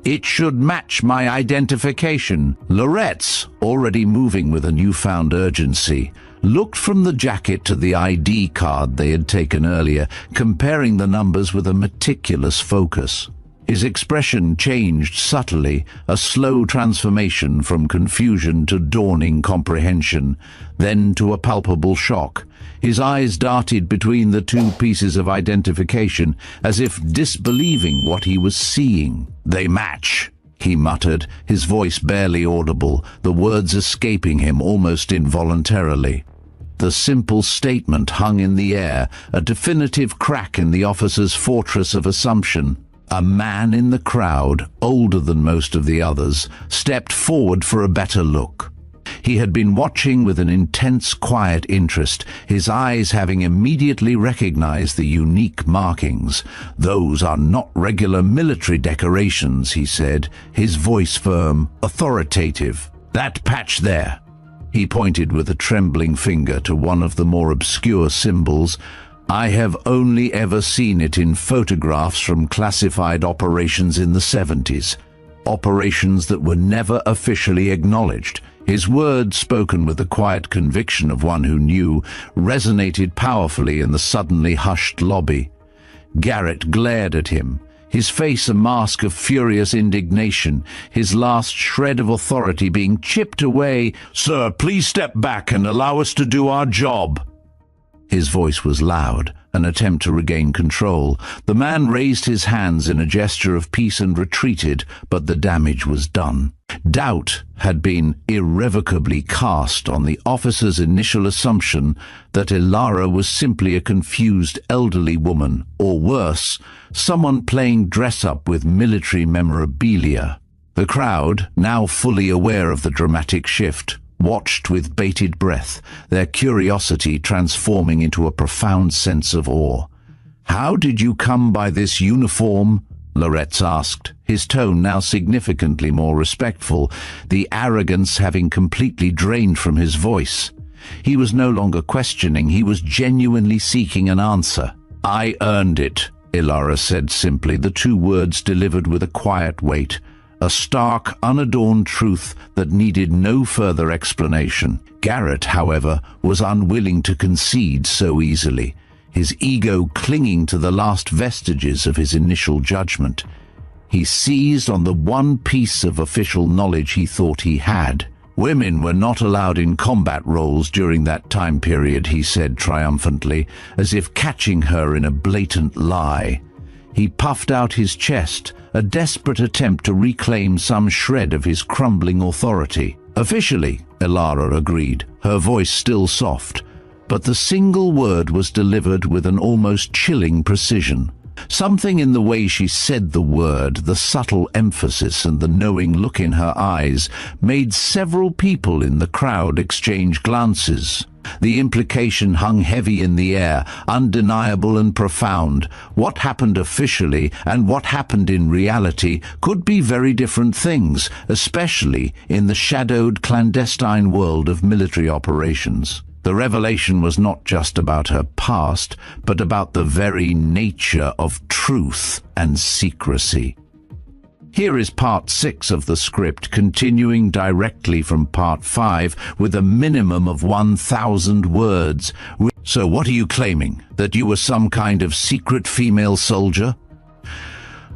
"It should match my identification." Loretz, already moving with a newfound urgency, looked from the jacket to the ID card they had taken earlier, comparing the numbers with a meticulous focus. His expression changed subtly, a slow transformation from confusion to dawning comprehension, then to a palpable shock. His eyes darted between the two pieces of identification, as if disbelieving what he was seeing. "They match," he muttered, his voice barely audible, the words escaping him almost involuntarily. The simple statement hung in the air, a definitive crack in the officer's fortress of assumption. A man in the crowd, older than most of the others, stepped forward for a better look. He had been watching with an intense, quiet interest, his eyes having immediately recognized the unique markings. "Those are not regular military decorations," he said, his voice firm, authoritative. "That patch there." He pointed with a trembling finger to one of the more obscure symbols. "I have only ever seen it in photographs from classified operations in the 70s. Operations that were never officially acknowledged." His words, spoken with the quiet conviction of one who knew, resonated powerfully in the suddenly hushed lobby. Garrett glared at him, his face a mask of furious indignation, his last shred of authority being chipped away. "Sir, please step back and allow us to do our job." His voice was loud, an attempt to regain control. The man raised his hands in a gesture of peace and retreated, but the damage was done. Doubt had been irrevocably cast on the officer's initial assumption that Ilara was simply a confused elderly woman, or worse, someone playing dress-up with military memorabilia. The crowd, now fully aware of the dramatic shift, watched with bated breath, their curiosity transforming into a profound sense of awe. "How did you come by this uniform?" Loretz asked, his tone now significantly more respectful, the arrogance having completely drained from his voice. He was no longer questioning, he was genuinely seeking an answer. "I earned it," Ilara said simply, the two words delivered with a quiet weight. A stark, unadorned truth that needed no further explanation. Garrett, however, was unwilling to concede so easily, his ego clinging to the last vestiges of his initial judgment. He seized on the one piece of official knowledge he thought he had. "Women were not allowed in combat roles during that time period," he said triumphantly, as if catching her in a blatant lie. He puffed out his chest, a desperate attempt to reclaim some shred of his crumbling authority. "Officially," Ilara agreed, her voice still soft, but the single word was delivered with an almost chilling precision. Something in the way she said the word, the subtle emphasis and the knowing look in her eyes, made several people in the crowd exchange glances. The implication hung heavy in the air, undeniable and profound. What happened officially and what happened in reality could be very different things, especially in the shadowed, clandestine world of military operations. The revelation was not just about her past, but about the very nature of truth and secrecy. Here is part 6 of the script, continuing directly from part 5 with a minimum of 1,000 words. "So what are you claiming? That you were some kind of secret female soldier?"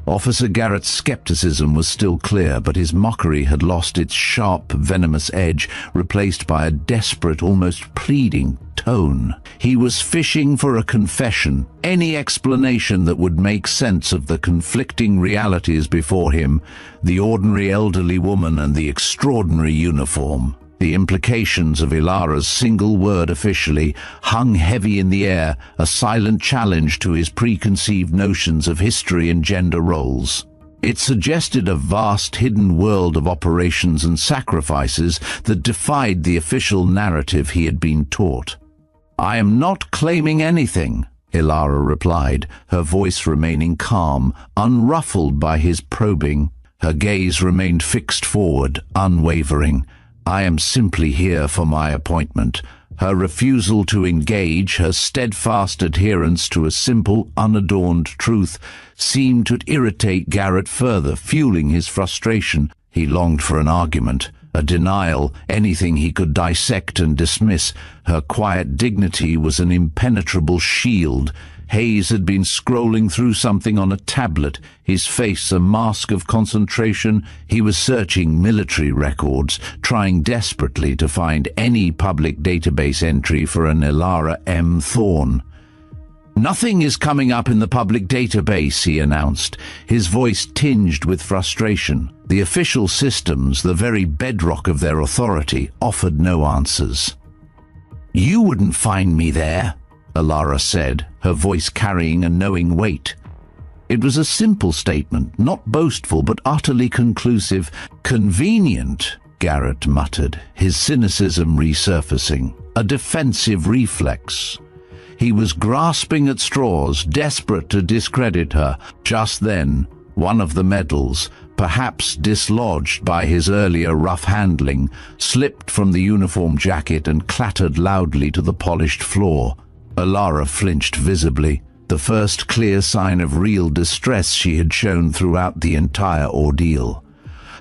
Officer Garrett's skepticism was still clear, but his mockery had lost its sharp, venomous edge, replaced by a desperate, almost pleading tone. He was fishing for a confession, any explanation that would make sense of the conflicting realities before him, the ordinary elderly woman and the extraordinary uniform. The implications of Ilara's single word officially hung heavy in the air, a silent challenge to his preconceived notions of history and gender roles. It suggested a vast hidden world of operations and sacrifices that defied the official narrative he had been taught. "I am not claiming anything," Ilara replied, her voice remaining calm, unruffled by his probing. Her gaze remained fixed forward, unwavering. "I am simply here for my appointment." Her refusal to engage, her steadfast adherence to a simple, unadorned truth, seemed to irritate Garrett further, fueling his frustration. He longed for an argument, a denial, anything he could dissect and dismiss. Her quiet dignity was an impenetrable shield. Hayes had been scrolling through something on a tablet, his face a mask of concentration. He was searching military records, trying desperately to find any public database entry for an Ilara M. Thorne. "Nothing is coming up in the public database," he announced, his voice tinged with frustration. The official systems, the very bedrock of their authority, offered no answers. "You wouldn't find me there," Alara said, her voice carrying a knowing weight. It was a simple statement, not boastful but utterly conclusive. "Convenient," Garrett muttered, his cynicism resurfacing, a defensive reflex. He was grasping at straws, desperate to discredit her. Just then, one of the medals, perhaps dislodged by his earlier rough handling, slipped from the uniform jacket and clattered loudly to the polished floor. Alara flinched visibly, the first clear sign of real distress she had shown throughout the entire ordeal.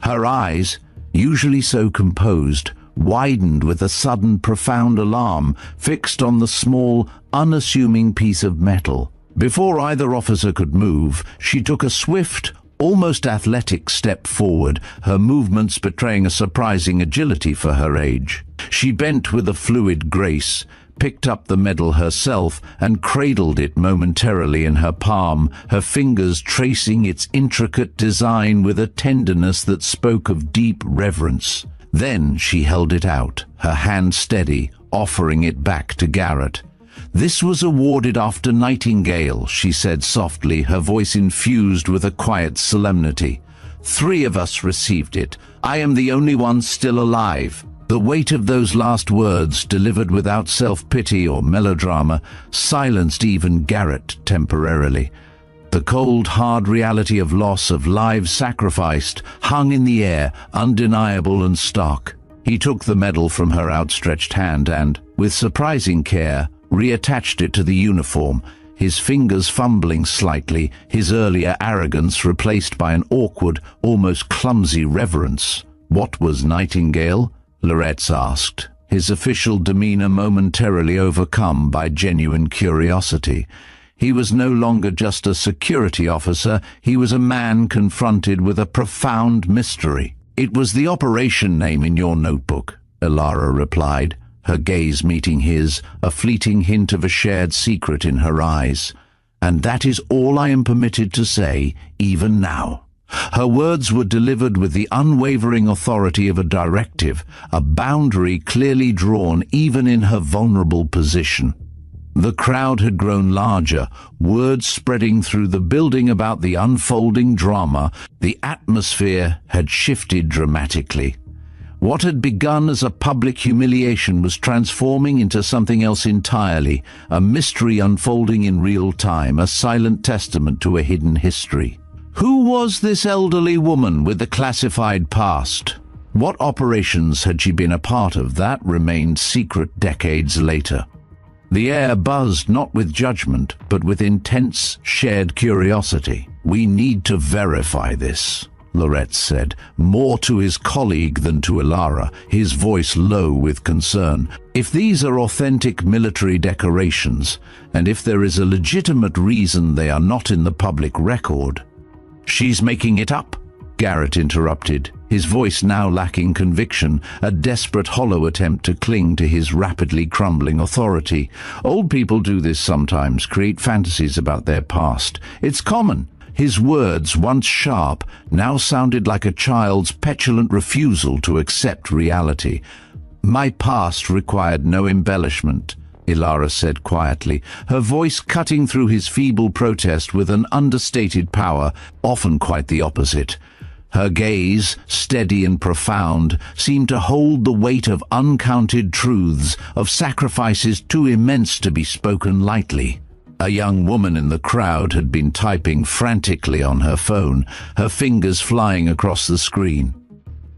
Her eyes, usually so composed, widened with a sudden profound alarm, fixed on the small, unassuming piece of metal. Before either officer could move, she took a swift, almost athletic step forward, her movements betraying a surprising agility for her age. She bent with a fluid grace, picked up the medal herself and cradled it momentarily in her palm, her fingers tracing its intricate design with a tenderness that spoke of deep reverence. Then she held it out, her hand steady, offering it back to Garrett. "This was awarded after Nightingale," she said softly, her voice infused with a quiet solemnity. "3 of us received it. I am the only one still alive." The weight of those last words, delivered without self-pity or melodrama, silenced even Garrett temporarily. The cold, hard reality of loss, of lives sacrificed, hung in the air, undeniable and stark. He took the medal from her outstretched hand and, with surprising care, reattached it to the uniform, his fingers fumbling slightly, his earlier arrogance replaced by an awkward, almost clumsy reverence. "What was Nightingale?" Loretz asked, his official demeanor momentarily overcome by genuine curiosity. He was no longer just a security officer, he was a man confronted with a profound mystery. "It was the operation name in your notebook," Alara replied, her gaze meeting his, a fleeting hint of a shared secret in her eyes. "And that is all I am permitted to say, even now." Her words were delivered with the unwavering authority of a directive, a boundary clearly drawn even in her vulnerable position. The crowd had grown larger, words spreading through the building about the unfolding drama. The atmosphere had shifted dramatically. What had begun as a public humiliation was transforming into something else entirely, a mystery unfolding in real time, a silent testament to a hidden history. Who was this elderly woman with the classified past? What operations had she been a part of? That remained secret decades later. The air buzzed not with judgment, but with intense, shared curiosity. "We need to verify this," Loretz said, more to his colleague than to Alara, his voice low with concern. "If these are authentic military decorations, and if there is a legitimate reason they are not in the public record—" "She's making it up," Garrett interrupted, his voice now lacking conviction, a desperate hollow attempt to cling to his rapidly crumbling authority. "Old people do this sometimes, create fantasies about their past. It's common." His words, once sharp, now sounded like a child's petulant refusal to accept reality. "My past required no embellishment," Alara said quietly, her voice cutting through his feeble protest with an understated power, often quite the opposite. Her gaze, steady and profound, seemed to hold the weight of uncounted truths, of sacrifices too immense to be spoken lightly. A young woman in the crowd had been typing frantically on her phone, her fingers flying across the screen.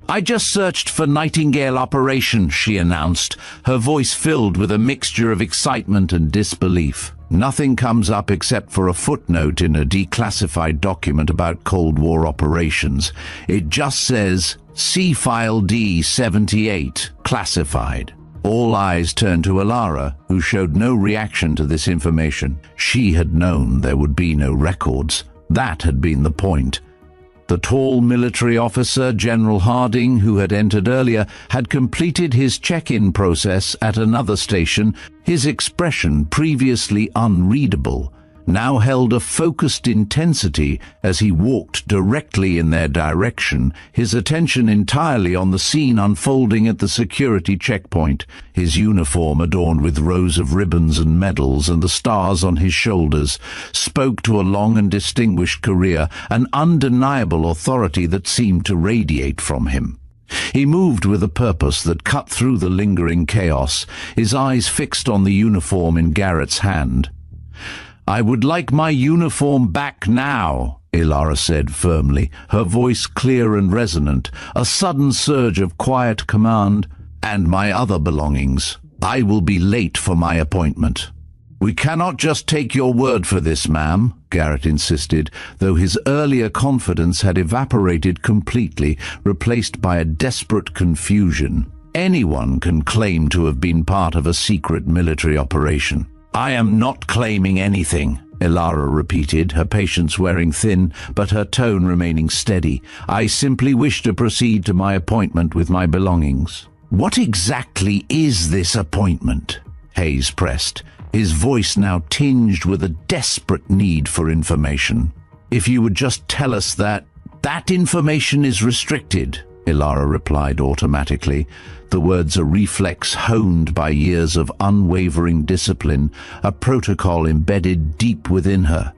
"I just searched for Nightingale operation," she announced, her voice filled with a mixture of excitement and disbelief. "Nothing comes up except for a footnote in a declassified document about Cold War operations. It just says, see file D-78, classified." All eyes turned to Alara, who showed no reaction to this information. She had known there would be no records. That had been the point. The tall military officer, General Harding, who had entered earlier, had completed his check-in process at another station, his expression previously unreadable. now held a focused intensity as he walked directly in their direction, his attention entirely on the scene unfolding at the security checkpoint. His uniform, adorned with rows of ribbons and medals and the stars on his shoulders, spoke to a long and distinguished career, an undeniable authority that seemed to radiate from him. He moved with a purpose that cut through the lingering chaos, his eyes fixed on the uniform in Garrett's hand. "I would like my uniform back now," Ilara said firmly, her voice clear and resonant, a sudden surge of quiet command. "And my other belongings. I will be late for my appointment." "We cannot just take your word for this, ma'am," Garrett insisted, though his earlier confidence had evaporated completely, replaced by a desperate confusion. Anyone can claim to have been part of a secret military operation. "I am not claiming anything," Ilara repeated, her patience wearing thin, but her tone remaining steady. "I simply wish to proceed to my appointment with my belongings." "What exactly is this appointment?" Hayes pressed, his voice now tinged with a desperate need for information. "If you would just tell us that information is restricted," Ilara replied automatically, the words a reflex honed by years of unwavering discipline, a protocol embedded deep within her.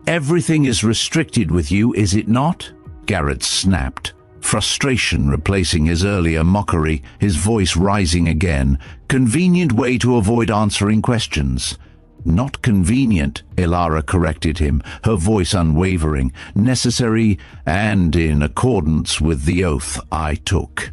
"Everything is restricted with you, is it not?" Garrett snapped, frustration replacing his earlier mockery, his voice rising again. "Convenient way to avoid answering questions." "Not convenient," Ilara corrected him, her voice unwavering. "Necessary and in accordance with the oath I took."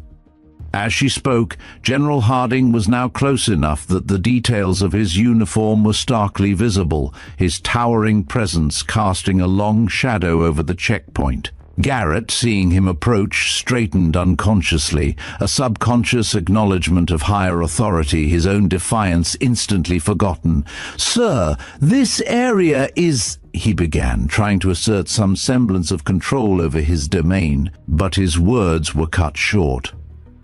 As she spoke, General Harding was now close enough that the details of his uniform were starkly visible, his towering presence casting a long shadow over the checkpoint. Garrett, seeing him approach, straightened unconsciously, a subconscious acknowledgement of higher authority, his own defiance instantly forgotten. "Sir, this area is—" he began, trying to assert some semblance of control over his domain, but his words were cut short.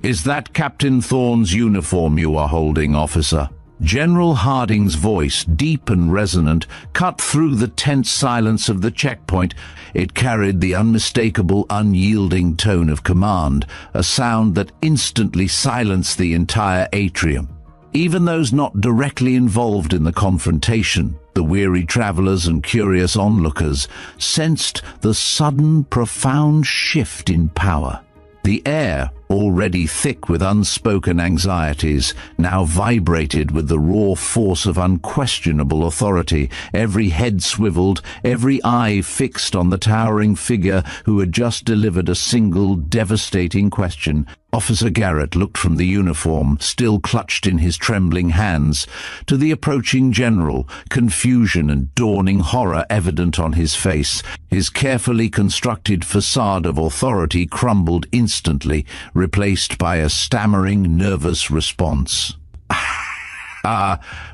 "Is that Captain Thorne's uniform you are holding, officer?" General Harding's voice, deep and resonant, cut through the tense silence of the checkpoint. It carried the unmistakable, unyielding tone of command, a sound that instantly silenced the entire atrium. Even those not directly involved in the confrontation, the weary travelers and curious onlookers, sensed the sudden, profound shift in power. The air, already thick with unspoken anxieties, now vibrated with the raw force of unquestionable authority, every head swiveled, every eye fixed on the towering figure who had just delivered a single devastating question. Officer Garrett looked from the uniform, still clutched in his trembling hands, to the approaching general, confusion and dawning horror evident on his face. His carefully constructed facade of authority crumbled instantly, replaced by a stammering, nervous response.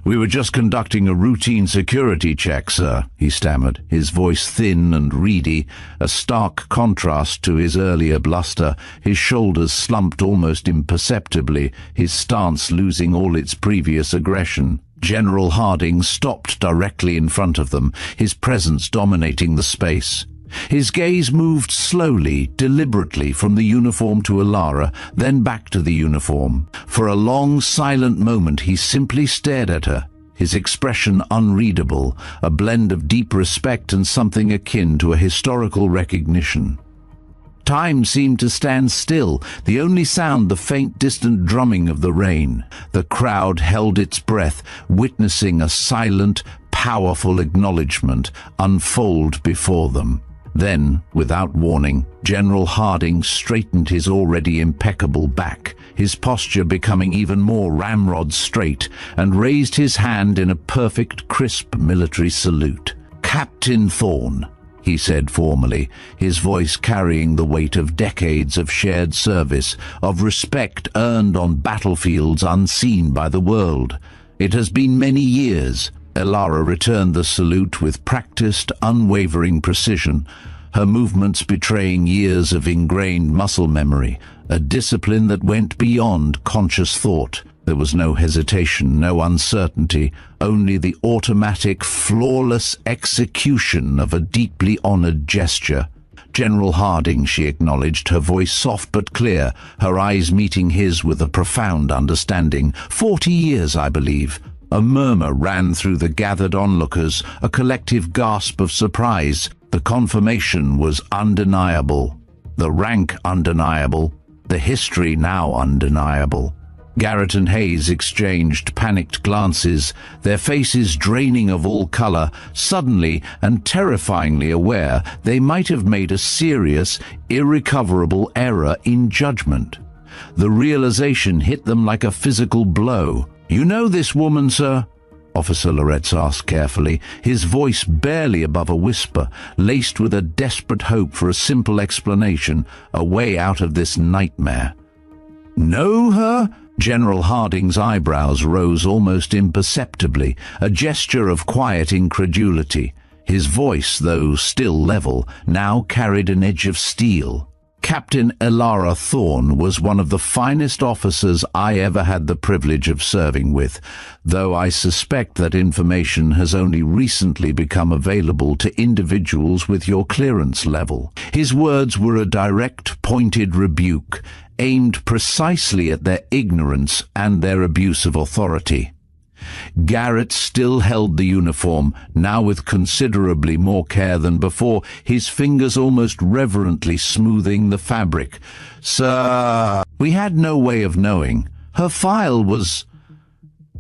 We were just conducting a routine security check, sir," he stammered, his voice thin and reedy, a stark contrast to his earlier bluster, his shoulders slumped almost imperceptibly, his stance losing all its previous aggression. General Harding stopped directly in front of them, his presence dominating the space. His gaze moved slowly, deliberately from the uniform to Ilara, then back to the uniform. For a long, silent moment he simply stared at her, his expression unreadable, a blend of deep respect and something akin to a historical recognition. Time seemed to stand still, the only sound the faint distant drumming of the rain. The crowd held its breath, witnessing a silent, powerful acknowledgement unfold before them. Then, without warning, General Harding straightened his already impeccable back, his posture becoming even more ramrod straight, and raised his hand in a perfect, crisp military salute. "Captain Thorne," he said formally, his voice carrying the weight of decades of shared service, of respect earned on battlefields unseen by the world. "It has been many years." Ilara returned the salute with practiced, unwavering precision, her movements betraying years of ingrained muscle memory, a discipline that went beyond conscious thought. There was no hesitation, no uncertainty, only the automatic, flawless execution of a deeply honored gesture. "General Harding," she acknowledged, her voice soft but clear, her eyes meeting his with a profound understanding. 40 years, I believe." A murmur ran through the gathered onlookers, a collective gasp of surprise. The confirmation was undeniable. The rank undeniable. The history now undeniable. Garrett and Hayes exchanged panicked glances, their faces draining of all color, suddenly and terrifyingly aware they might have made a serious, irrecoverable error in judgment. The realization hit them like a physical blow. "You know this woman, sir?" Officer Loretz asked carefully, his voice barely above a whisper, laced with a desperate hope for a simple explanation, a way out of this nightmare. "Know her?" General Harding's eyebrows rose almost imperceptibly, a gesture of quiet incredulity. His voice, though still level, now carried an edge of steel. "Captain Elara Thorne was one of the finest officers I ever had the privilege of serving with, though I suspect that information has only recently become available to individuals with your clearance level." His words were a direct, pointed rebuke, aimed precisely at their ignorance and their abuse of authority. Garrett still held the uniform, now with considerably more care than before, his fingers almost reverently smoothing the fabric. "Sir, we had no way of knowing. Her file was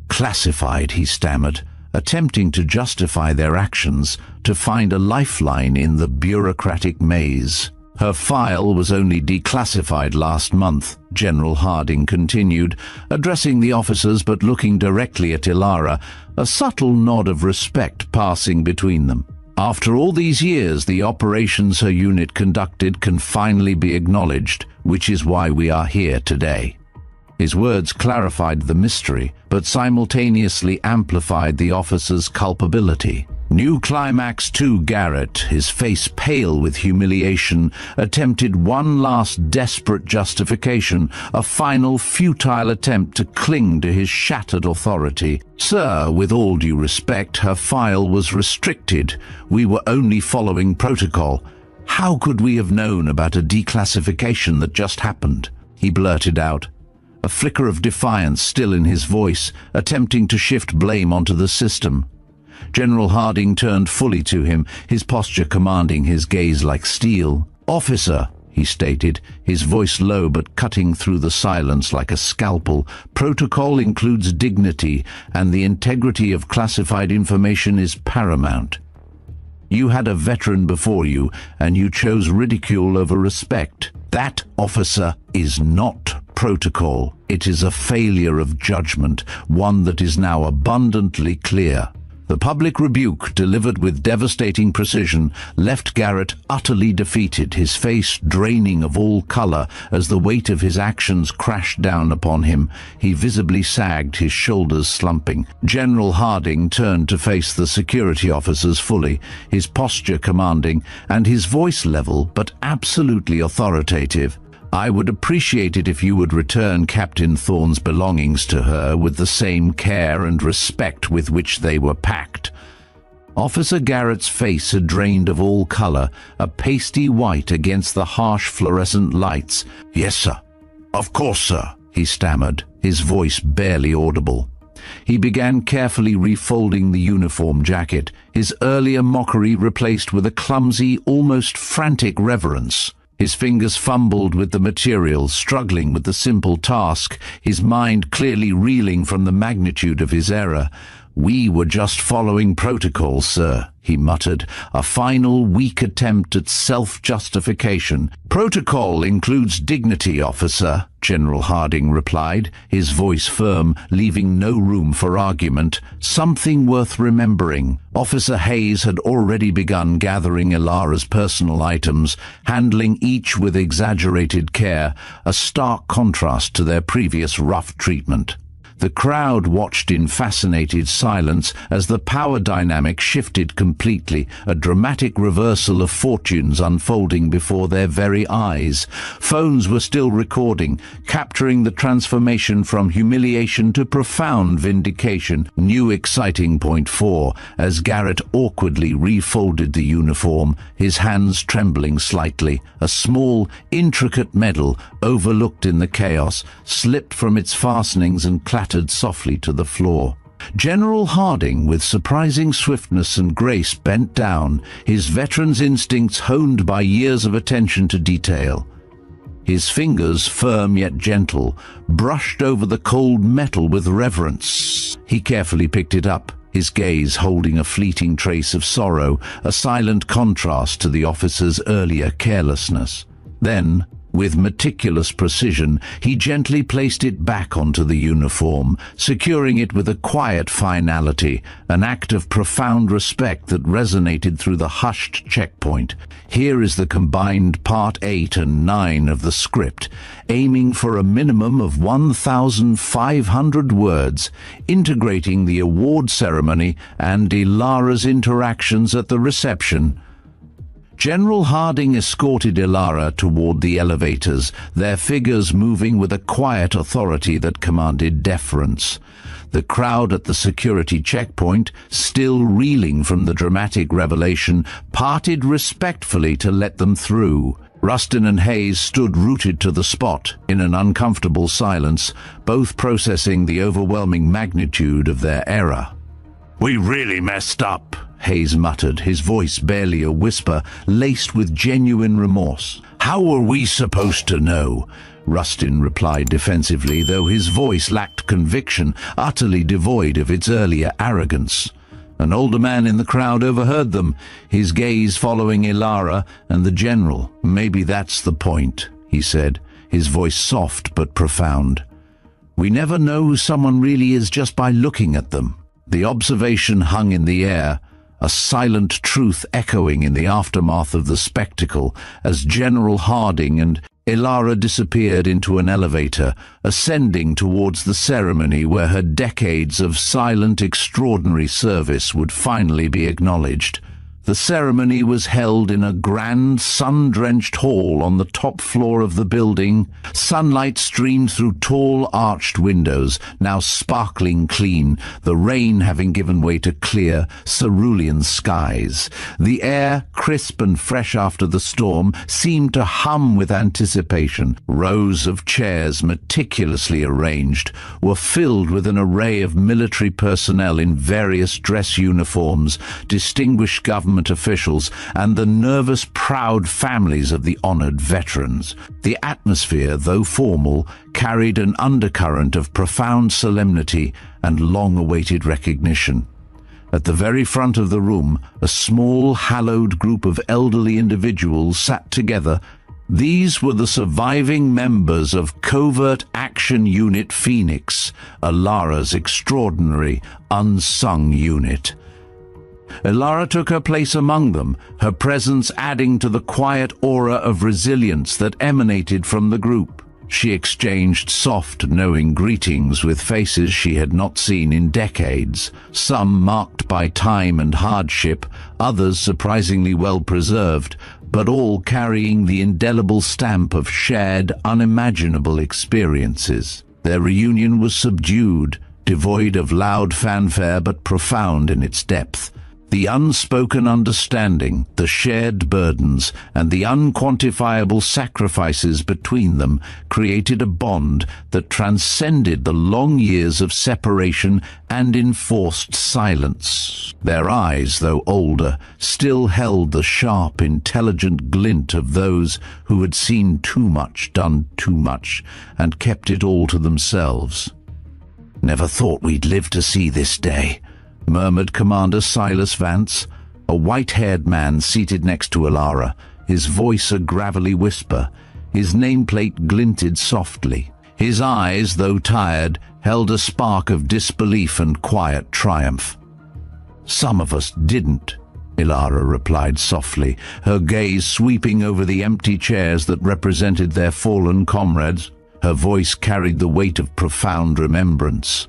classified," he stammered, attempting to justify their actions, to find a lifeline in the bureaucratic maze. "Her file was only declassified last month," General Harding continued, addressing the officers but looking directly at Elara, a subtle nod of respect passing between them. "After all these years, the operations her unit conducted can finally be acknowledged, which is why we are here today." His words clarified the mystery, but simultaneously amplified the officer's culpability. New climax too. Garrett, his face pale with humiliation, attempted one last desperate justification, a final futile attempt to cling to his shattered authority. "Sir, with all due respect, her file was restricted. We were only following protocol. How could we have known about a declassification that just happened?" he blurted out, a flicker of defiance still in his voice, attempting to shift blame onto the system. General Harding turned fully to him, his posture commanding, his gaze like steel. "Officer," he stated, his voice low but cutting through the silence like a scalpel, "protocol includes dignity, and the integrity of classified information is paramount. You had a veteran before you, and you chose ridicule over respect. That, officer, is not protocol. It is a failure of judgment, one that is now abundantly clear." The public rebuke, delivered with devastating precision, left Garrett utterly defeated, his face draining of all color as the weight of his actions crashed down upon him. He visibly sagged, his shoulders slumping. General Harding turned to face the security officers fully, his posture commanding, and his voice level but absolutely authoritative. "I would appreciate it if you would return Captain Thorne's belongings to her with the same care and respect with which they were packed." Officer Garrett's face had drained of all color, a pasty white against the harsh fluorescent lights. "Yes, sir. Of course, sir," he stammered, his voice barely audible. He began carefully refolding the uniform jacket, his earlier mockery replaced with a clumsy, almost frantic reverence. His fingers fumbled with the material, struggling with the simple task, his mind clearly reeling from the magnitude of his error. "We were just following protocol, sir," he muttered, a final weak attempt at self-justification. "Protocol includes dignity, officer," General Harding replied, his voice firm, leaving no room for argument. "Something worth remembering." Officer Hayes had already begun gathering Elara's personal items, handling each with exaggerated care, a stark contrast to their previous rough treatment. The crowd watched in fascinated silence as the power dynamic shifted completely, a dramatic reversal of fortunes unfolding before their very eyes. Phones were still recording, capturing the transformation from humiliation to profound vindication. New exciting point 4, as Garrett awkwardly refolded the uniform, his hands trembling slightly. A small, intricate medal, overlooked in the chaos, slipped from its fastenings and clattered softly to the floor. General Harding, with surprising swiftness and grace, bent down, his veteran's instincts honed by years of attention to detail. His fingers, firm yet gentle, brushed over the cold metal with reverence. He carefully picked it up, his gaze holding a fleeting trace of sorrow, a silent contrast to the officer's earlier carelessness. Then, with meticulous precision, he gently placed it back onto the uniform, securing it with a quiet finality, an act of profound respect that resonated through the hushed checkpoint. Here is the combined Part 8 and 9 of the script, aiming for a minimum of 1,500 words, integrating the award ceremony and Ilara's interactions at the reception. General Harding escorted Ilara toward the elevators, their figures moving with a quiet authority that commanded deference. The crowd at the security checkpoint, still reeling from the dramatic revelation, parted respectfully to let them through. Rustin and Hayes stood rooted to the spot, in an uncomfortable silence, both processing the overwhelming magnitude of their error. "We really messed up," Hayes muttered, his voice barely a whisper, laced with genuine remorse. "How were we supposed to know?" Rustin replied defensively, though his voice lacked conviction, utterly devoid of its earlier arrogance. An older man in the crowd overheard them, his gaze following Ilara and the general. "Maybe that's the point," he said, his voice soft but profound. "We never know who someone really is just by looking at them." The observation hung in the air, a silent truth echoing in the aftermath of the spectacle, as General Harding and Ilara disappeared into an elevator, ascending towards the ceremony where her decades of silent, extraordinary service would finally be acknowledged. The ceremony was held in a grand, sun-drenched hall on the top floor of the building. Sunlight streamed through tall, arched windows, now sparkling clean, the rain having given way to clear, cerulean skies. The air, crisp and fresh after the storm, seemed to hum with anticipation. Rows of chairs, meticulously arranged, were filled with an array of military personnel in various dress uniforms, distinguished government officials, and the nervous, proud families of the honored veterans. The atmosphere, though formal, carried an undercurrent of profound solemnity and long-awaited recognition. At the very front of the room, a small, hallowed group of elderly individuals sat together. These were the surviving members of Covert Action Unit Phoenix, Ilara's extraordinary, unsung unit. Ilara took her place among them, her presence adding to the quiet aura of resilience that emanated from the group. She exchanged soft, knowing greetings with faces she had not seen in decades, some marked by time and hardship, others surprisingly well preserved, but all carrying the indelible stamp of shared, unimaginable experiences. Their reunion was subdued, devoid of loud fanfare but profound in its depth. The unspoken understanding, the shared burdens, and the unquantifiable sacrifices between them created a bond that transcended the long years of separation and enforced silence. Their eyes, though older, still held the sharp, intelligent glint of those who had seen too much, done too much, and kept it all to themselves. "Never thought we'd live to see this day," murmured Commander Silas Vance, a white-haired man seated next to Ilara, his voice a gravelly whisper. His nameplate glinted softly. His eyes, though tired, held a spark of disbelief and quiet triumph. "Some of us didn't," Ilara replied softly, her gaze sweeping over the empty chairs that represented their fallen comrades. Her voice carried the weight of profound remembrance.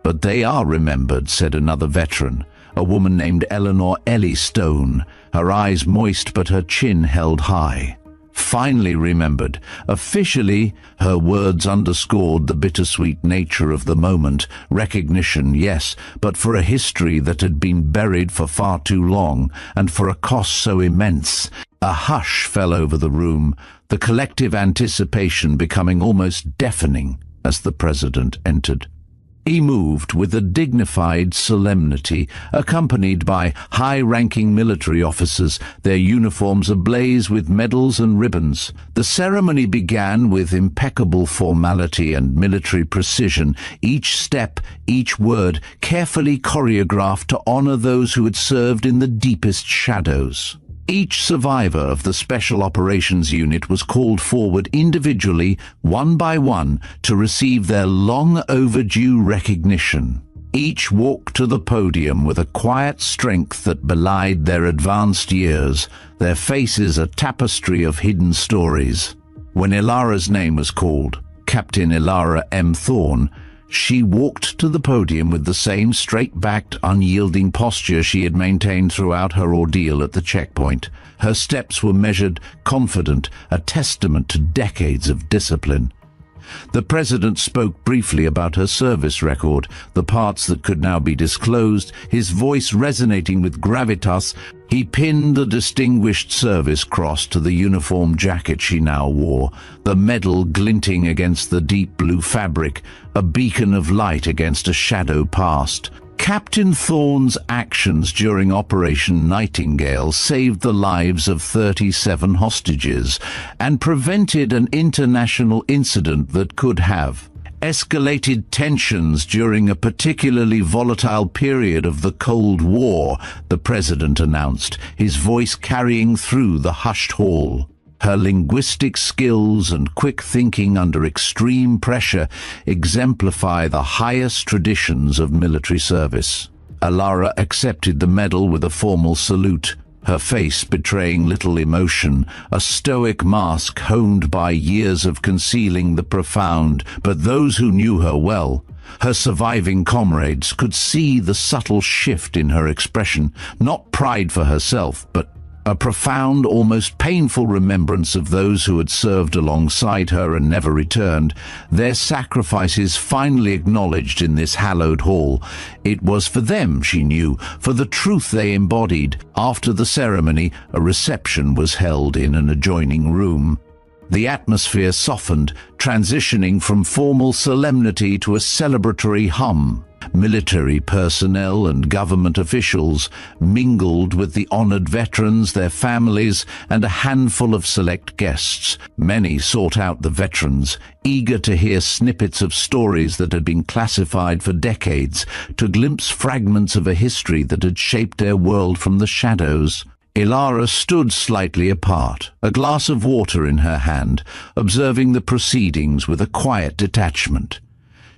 "But they are remembered," said another veteran, a woman named Eleanor Ellie Stone, her eyes moist but her chin held high. "Finally remembered. Officially," her words underscored the bittersweet nature of the moment. Recognition, yes, but for a history that had been buried for far too long, and for a cost so immense. A hush fell over the room, the collective anticipation becoming almost deafening as the president entered. He moved with a dignified solemnity, accompanied by high-ranking military officers, their uniforms ablaze with medals and ribbons. The ceremony began with impeccable formality and military precision, each step, each word carefully choreographed to honor those who had served in the deepest shadows. Each survivor of the Special Operations Unit was called forward individually, one by one, to receive their long-overdue recognition. Each walked to the podium with a quiet strength that belied their advanced years, their faces a tapestry of hidden stories. When Ilara's name was called, Captain Ilara M. Thorne, she walked to the podium with the same straight-backed, unyielding posture she had maintained throughout her ordeal at the checkpoint. Her steps were measured, confident, a testament to decades of discipline. The president spoke briefly about her service record, the parts that could now be disclosed, his voice resonating with gravitas. He pinned the Distinguished Service Cross to the uniform jacket she now wore, the medal glinting against the deep blue fabric, a beacon of light against a shadow past. Captain Thorne's actions during Operation Nightingale saved the lives of 37 hostages and prevented an international incident that could have escalated tensions during a particularly volatile period of the Cold War, the president announced, his voice carrying through the hushed hall. Her linguistic skills and quick thinking under extreme pressure exemplify the highest traditions of military service. Ilara accepted the medal with a formal salute, her face betraying little emotion, a stoic mask honed by years of concealing the profound. But those who knew her well, her surviving comrades, could see the subtle shift in her expression, not pride for herself, but a profound, almost painful remembrance of those who had served alongside her and never returned, their sacrifices finally acknowledged in this hallowed hall. It was for them, she knew, for the truth they embodied. After the ceremony, a reception was held in an adjoining room. The atmosphere softened, transitioning from formal solemnity to a celebratory hum. Military personnel and government officials mingled with the honored veterans, their families, and a handful of select guests. Many sought out the veterans, eager to hear snippets of stories that had been classified for decades, to glimpse fragments of a history that had shaped their world from the shadows. Ilara stood slightly apart, a glass of water in her hand, observing the proceedings with a quiet detachment.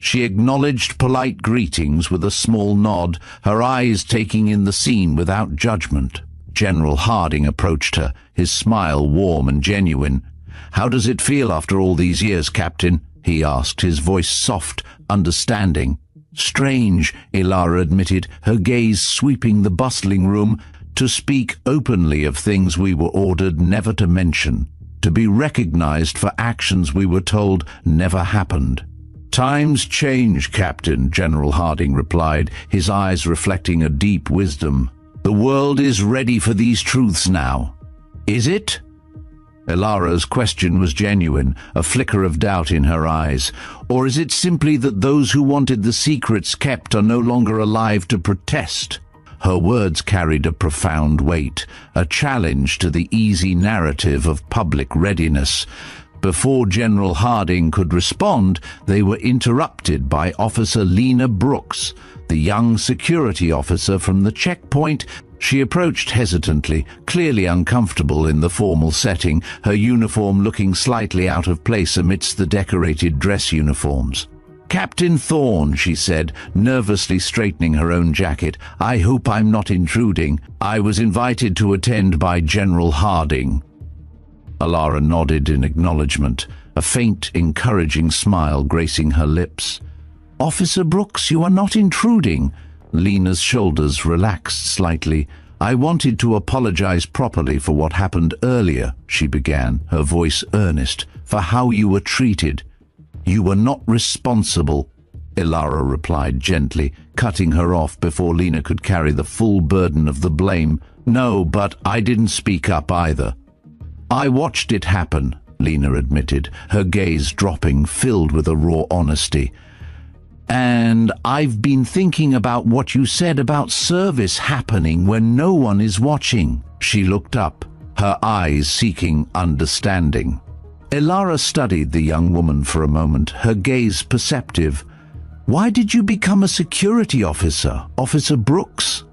She acknowledged polite greetings with a small nod, her eyes taking in the scene without judgment. General Harding approached her, his smile warm and genuine. "How does it feel after all these years, Captain?" he asked, his voice soft, understanding. "Strange," Ilara admitted, her gaze sweeping the bustling room, "to speak openly of things we were ordered never to mention, to be recognized for actions we were told never happened." "Times change, Captain," General Harding replied, his eyes reflecting a deep wisdom. "The world is ready for these truths now." "Is it?" Ilara's question was genuine, a flicker of doubt in her eyes. "Or is it simply that those who wanted the secrets kept are no longer alive to protest?" Her words carried a profound weight, a challenge to the easy narrative of public readiness. Before General Harding could respond, they were interrupted by Officer Lena Brooks, the young security officer from the checkpoint. She approached hesitantly, clearly uncomfortable in the formal setting, her uniform looking slightly out of place amidst the decorated dress uniforms. "Captain Thorne," she said, nervously straightening her own jacket, "I hope I'm not intruding. I was invited to attend by General Harding." Ilara nodded in acknowledgement, a faint, encouraging smile gracing her lips. "Officer Brooks, you are not intruding." Lena's shoulders relaxed slightly. "I wanted to apologize properly for what happened earlier," she began, her voice earnest, "for how you were treated." "You were not responsible," Elara replied gently, cutting her off before Lena could carry the full burden of the blame. "No, but I didn't speak up either." "I watched it happen," Lena admitted, her gaze dropping, filled with a raw honesty. "And I've been thinking about what you said about service happening when no one is watching." She looked up, her eyes seeking understanding. Elara studied the young woman for a moment, her gaze perceptive. "Why did you become a security officer, Officer Brooks?"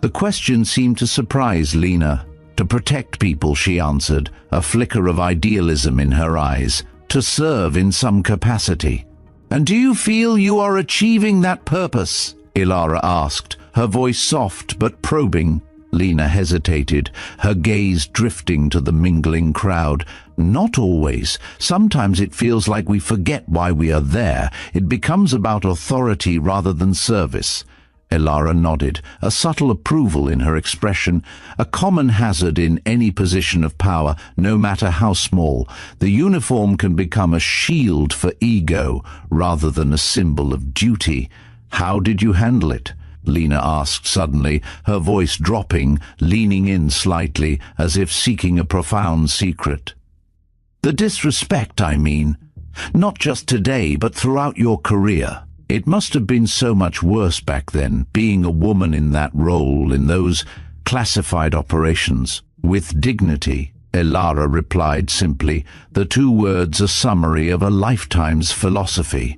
The question seemed to surprise Lena. "To protect people," she answered, a flicker of idealism in her eyes. "To serve in some capacity." "And do you feel you are achieving that purpose?" Elara asked, her voice soft but probing. Lena hesitated, her gaze drifting to the mingling crowd. "Not always. Sometimes it feels like we forget why we are there. It becomes about authority rather than service." Elara nodded, a subtle approval in her expression. A common hazard in any position of power, no matter how small. The uniform can become a shield for ego rather than a symbol of duty. "How did you handle it?" Lena asked suddenly, her voice dropping, leaning in slightly, as if seeking a profound secret. "The disrespect, I mean. Not just today, but throughout your career. It must have been so much worse back then, being a woman in that role, in those classified operations." "With dignity," Elara replied simply, the two words a summary of a lifetime's philosophy.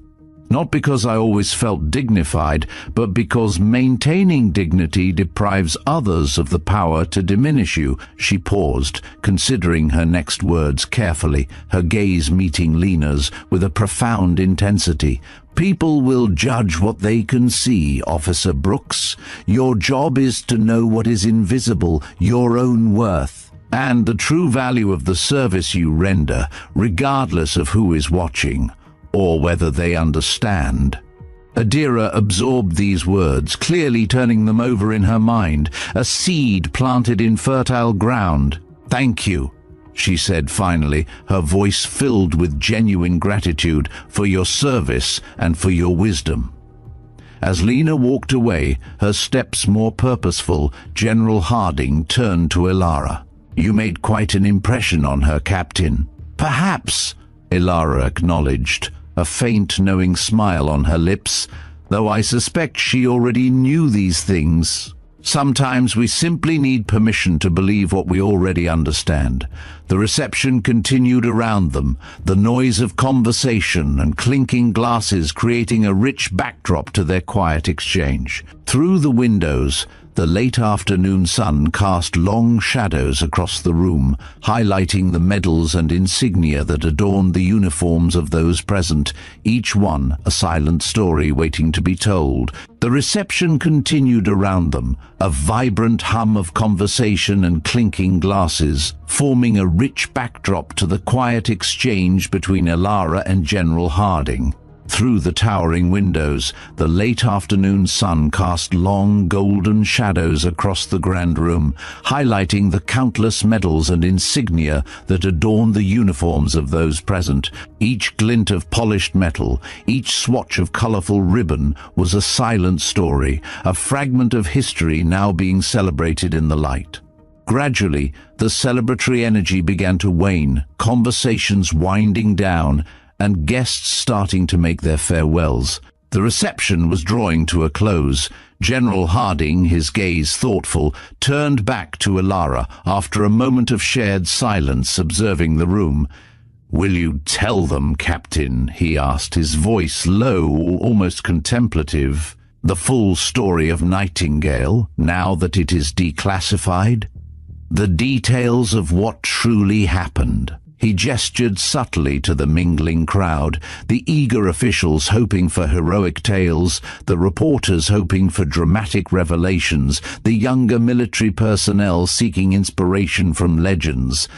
"Not because I always felt dignified, but because maintaining dignity deprives others of the power to diminish you." She paused, considering her next words carefully, her gaze meeting Lena's with a profound intensity. "People will judge what they can see, Officer Brooks. Your job is to know what is invisible, your own worth, and the true value of the service you render, regardless of who is watching or whether they understand." Adira absorbed these words, clearly turning them over in her mind, a seed planted in fertile ground. "Thank you," she said finally, her voice filled with genuine gratitude for your service and for your wisdom. As Lena walked away, her steps more purposeful, General Harding turned to Elara. "You made quite an impression on her, Captain." "Perhaps," Elara acknowledged, a faint knowing smile on her lips, though I suspect she already knew these things. Sometimes we simply need permission to believe what we already understand. The reception continued around them, the noise of conversation and clinking glasses creating a rich backdrop to their quiet exchange. Through the windows, the late afternoon sun cast long shadows across the room, highlighting the medals and insignia that adorned the uniforms of those present, each one a silent story waiting to be told. The reception continued around them, a vibrant hum of conversation and clinking glasses, forming a rich backdrop to the quiet exchange between Elara and General Harding. Through the towering windows, the late afternoon sun cast long golden shadows across the grand room, highlighting the countless medals and insignia that adorned the uniforms of those present. Each glint of polished metal, each swatch of colorful ribbon was a silent story, a fragment of history now being celebrated in the light. Gradually, the celebratory energy began to wane, conversations winding down, and guests starting to make their farewells. The reception was drawing to a close. General Harding, his gaze thoughtful, turned back to Elara after a moment of shared silence, observing the room. "Will you tell them, Captain?" he asked, his voice low, almost contemplative. "The full story of Nightingale, now that it is declassified? The details of what truly happened?" He gestured subtly to the mingling crowd, the eager officials hoping for heroic tales, the reporters hoping for dramatic revelations, the younger military personnel seeking inspiration from legends.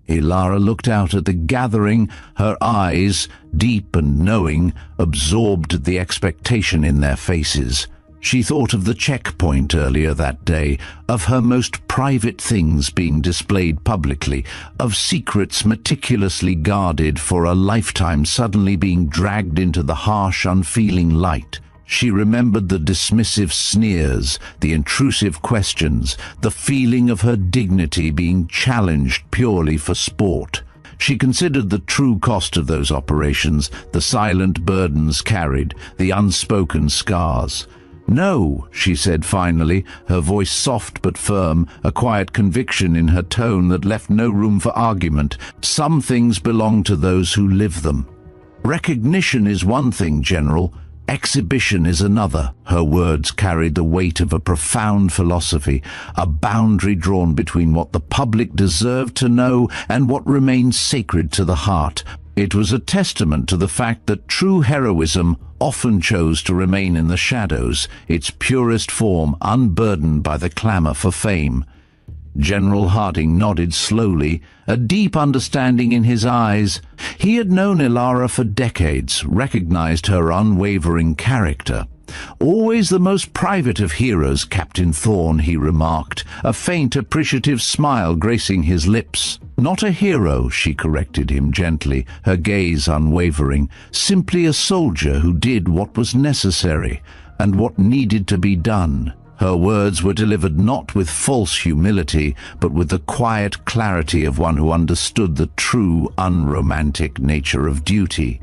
Ilara looked out at the gathering, her eyes, deep and knowing, absorbed the expectation in their faces. She thought of the checkpoint earlier that day, of her most private things being displayed publicly, of secrets meticulously guarded for a lifetime suddenly being dragged into the harsh, unfeeling light. She remembered the dismissive sneers, the intrusive questions, the feeling of her dignity being challenged purely for sport. She considered the true cost of those operations, the silent burdens carried, the unspoken scars. "No," she said finally, her voice soft but firm, a quiet conviction in her tone that left no room for argument. "Some things belong to those who live them. Recognition is one thing, General. Exhibition is another." Her words carried the weight of a profound philosophy, a boundary drawn between what the public deserved to know and what remained sacred to the heart. It was a testament to the fact that true heroism often chose to remain in the shadows, its purest form unburdened by the clamor for fame. General Harding nodded slowly, a deep understanding in his eyes. He had known Ilara for decades, recognized her unwavering character. "Always the most private of heroes, Captain Thorne," he remarked, a faint appreciative smile gracing his lips. "Not a hero," she corrected him gently, her gaze unwavering. "Simply a soldier who did what was necessary, and what needed to be done." Her words were delivered not with false humility, but with the quiet clarity of one who understood the true, unromantic nature of duty.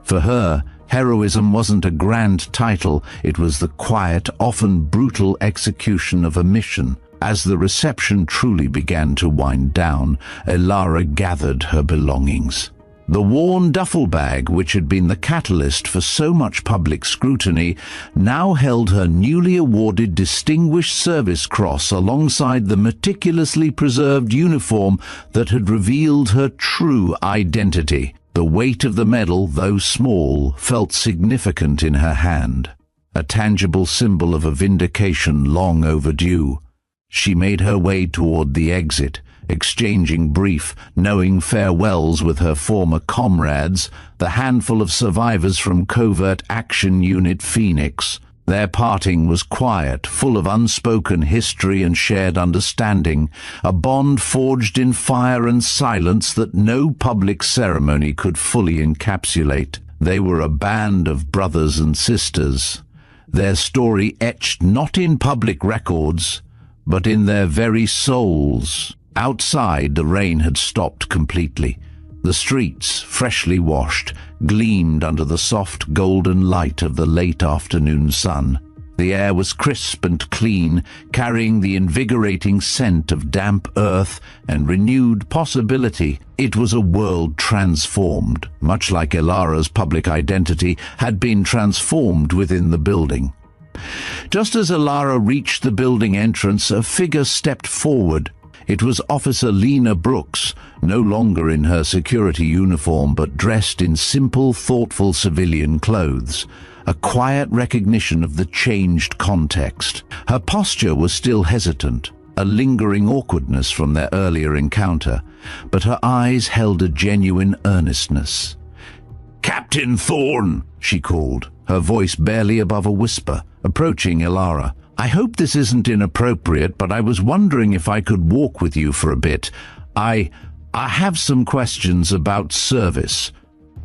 For her, heroism wasn't a grand title, it was the quiet, often brutal execution of a mission. As the reception truly began to wind down, Ilara gathered her belongings. The worn duffel bag, which had been the catalyst for so much public scrutiny, now held her newly awarded Distinguished Service Cross alongside the meticulously preserved uniform that had revealed her true identity. The weight of the medal, though small, felt significant in her hand, a tangible symbol of a vindication long overdue. She made her way toward the exit, exchanging brief, knowing farewells with her former comrades, the handful of survivors from Covert Action Unit Phoenix. Their parting was quiet, full of unspoken history and shared understanding, a bond forged in fire and silence that no public ceremony could fully encapsulate. They were a band of brothers and sisters, their story etched not in public records, but in their very souls. Outside, the rain had stopped completely. The streets, freshly washed, gleamed under the soft golden light of the late afternoon sun. The air was crisp and clean, carrying the invigorating scent of damp earth and renewed possibility. It was a world transformed, much like Ilara's public identity had been transformed within the building. Just as Ilara reached the building entrance, a figure stepped forward. It was Officer Lena Brooks, no longer in her security uniform but dressed in simple, thoughtful civilian clothes, a quiet recognition of the changed context. Her posture was still hesitant, a lingering awkwardness from their earlier encounter, but her eyes held a genuine earnestness. "Captain Thorne," she called, her voice barely above a whisper, approaching Ilara. "I hope this isn't inappropriate, but I was wondering if I could walk with you for a bit. I have some questions about service,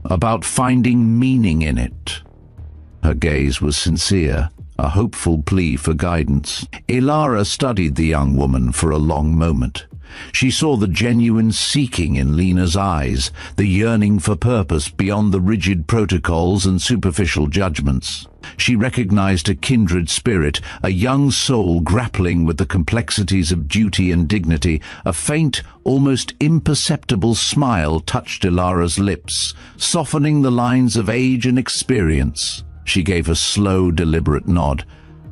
about finding meaning in it." Her gaze was sincere, a hopeful plea for guidance. Ilara studied the young woman for a long moment. She saw the genuine seeking in Lena's eyes, the yearning for purpose beyond the rigid protocols and superficial judgments. She recognized a kindred spirit, a young soul grappling with the complexities of duty and dignity. A faint, almost imperceptible smile touched Ilara's lips, softening the lines of age and experience. She gave a slow, deliberate nod.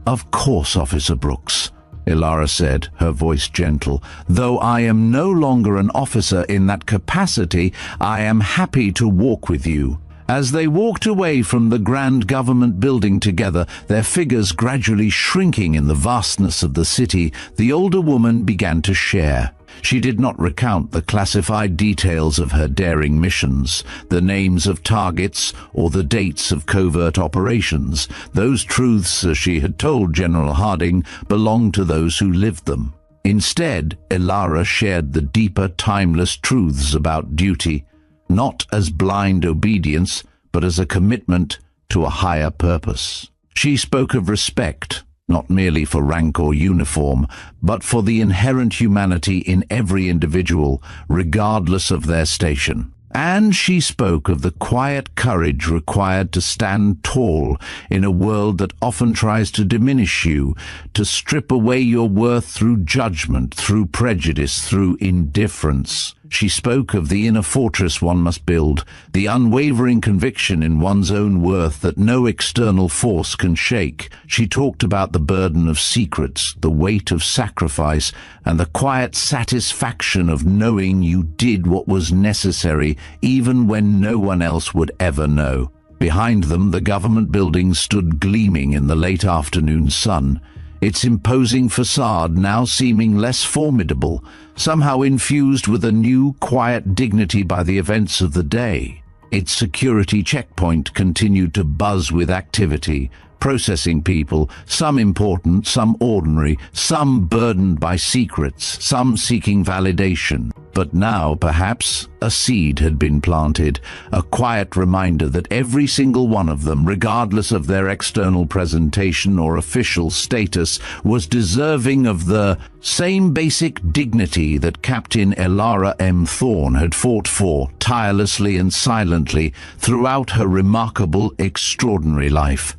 "Of course, Officer Brooks," Ilara said, her voice gentle. "Though I am no longer an officer in that capacity, I am happy to walk with you." As they walked away from the grand government building together, their figures gradually shrinking in the vastness of the city, the older woman began to share. She did not recount the classified details of her daring missions, the names of targets, or the dates of covert operations. Those truths, as she had told General Harding, belonged to those who lived them. Instead, Elara shared the deeper, timeless truths about duty, not as blind obedience, but as a commitment to a higher purpose. She spoke of respect, not merely for rank or uniform, but for the inherent humanity in every individual, regardless of their station. And she spoke of the quiet courage required to stand tall in a world that often tries to diminish you, to strip away your worth through judgment, through prejudice, through indifference. She spoke of the inner fortress one must build, the unwavering conviction in one's own worth that no external force can shake. She talked about the burden of secrets, the weight of sacrifice, and the quiet satisfaction of knowing you did what was necessary, even when no one else would ever know. Behind them, the government building stood gleaming in the late afternoon sun, its imposing facade now seeming less formidable, somehow infused with a new, quiet dignity by the events of the day. Its security checkpoint continued to buzz with activity, processing people, some important, some ordinary, some burdened by secrets, some seeking validation. But now, perhaps, a seed had been planted, a quiet reminder that every single one of them, regardless of their external presentation or official status, was deserving of the same basic dignity that Captain Elara M. Thorne had fought for, tirelessly and silently, throughout her remarkable, extraordinary life.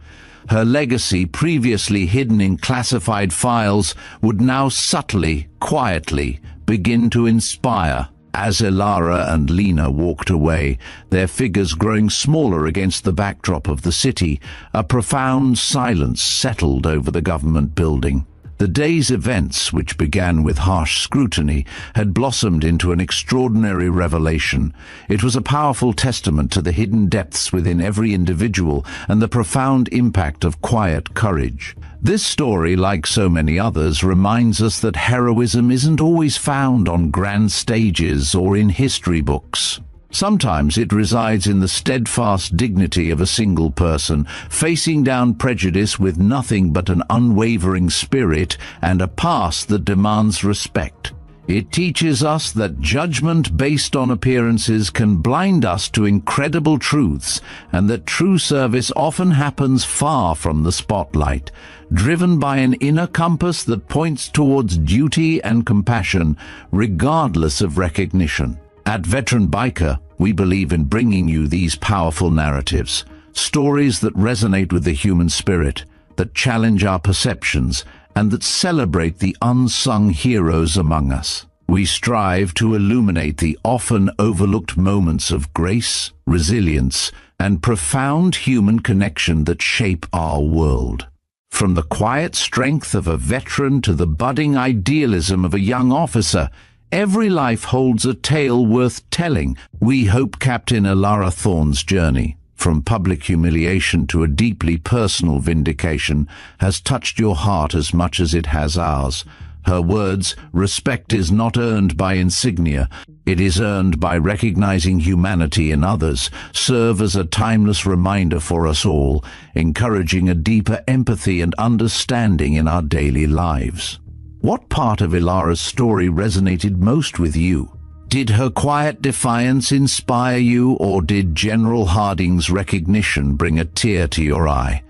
Her legacy, previously hidden in classified files, would now subtly, quietly, begin to inspire. As Elara and Lena walked away, their figures growing smaller against the backdrop of the city, a profound silence settled over the government building. The day's events, which began with harsh scrutiny, had blossomed into an extraordinary revelation. It was a powerful testament to the hidden depths within every individual and the profound impact of quiet courage. This story, like so many others, reminds us that heroism isn't always found on grand stages or in history books. Sometimes it resides in the steadfast dignity of a single person, facing down prejudice with nothing but an unwavering spirit and a past that demands respect. It teaches us that judgment based on appearances can blind us to incredible truths, and that true service often happens far from the spotlight, driven by an inner compass that points towards duty and compassion, regardless of recognition. At Veteran Biker, we believe in bringing you these powerful narratives, stories that resonate with the human spirit, that challenge our perceptions, and that celebrate the unsung heroes among us. We strive to illuminate the often overlooked moments of grace, resilience, and profound human connection that shape our world. From the quiet strength of a veteran to the budding idealism of a young officer, every life holds a tale worth telling. We hope Captain Elara Thorne's journey, from public humiliation to a deeply personal vindication, has touched your heart as much as it has ours. Her words, "Respect is not earned by insignia, it is earned by recognizing humanity in others," serve as a timeless reminder for us all, encouraging a deeper empathy and understanding in our daily lives. What part of Elara's story resonated most with you? Did her quiet defiance inspire you, or did General Harding's recognition bring a tear to your eye?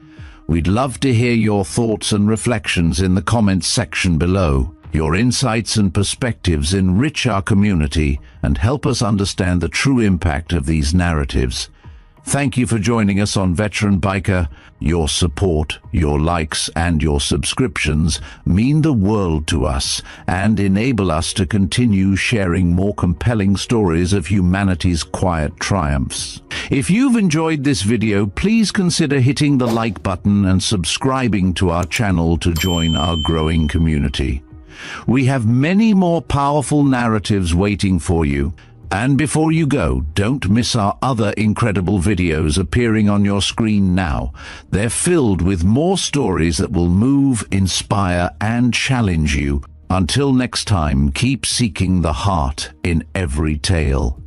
We'd love to hear your thoughts and reflections in the comments section below. Your insights and perspectives enrich our community and help us understand the true impact of these narratives. Thank you for joining us on Veteran Biker. Your support, your likes, and your subscriptions mean the world to us and enable us to continue sharing more compelling stories of humanity's quiet triumphs. If you've enjoyed this video, please consider hitting the like button and subscribing to our channel to join our growing community. We have many more powerful narratives waiting for you. And before you go, don't miss our other incredible videos appearing on your screen now. They're filled with more stories that will move, inspire, and challenge you. Until next time, keep seeking the heart in every tale.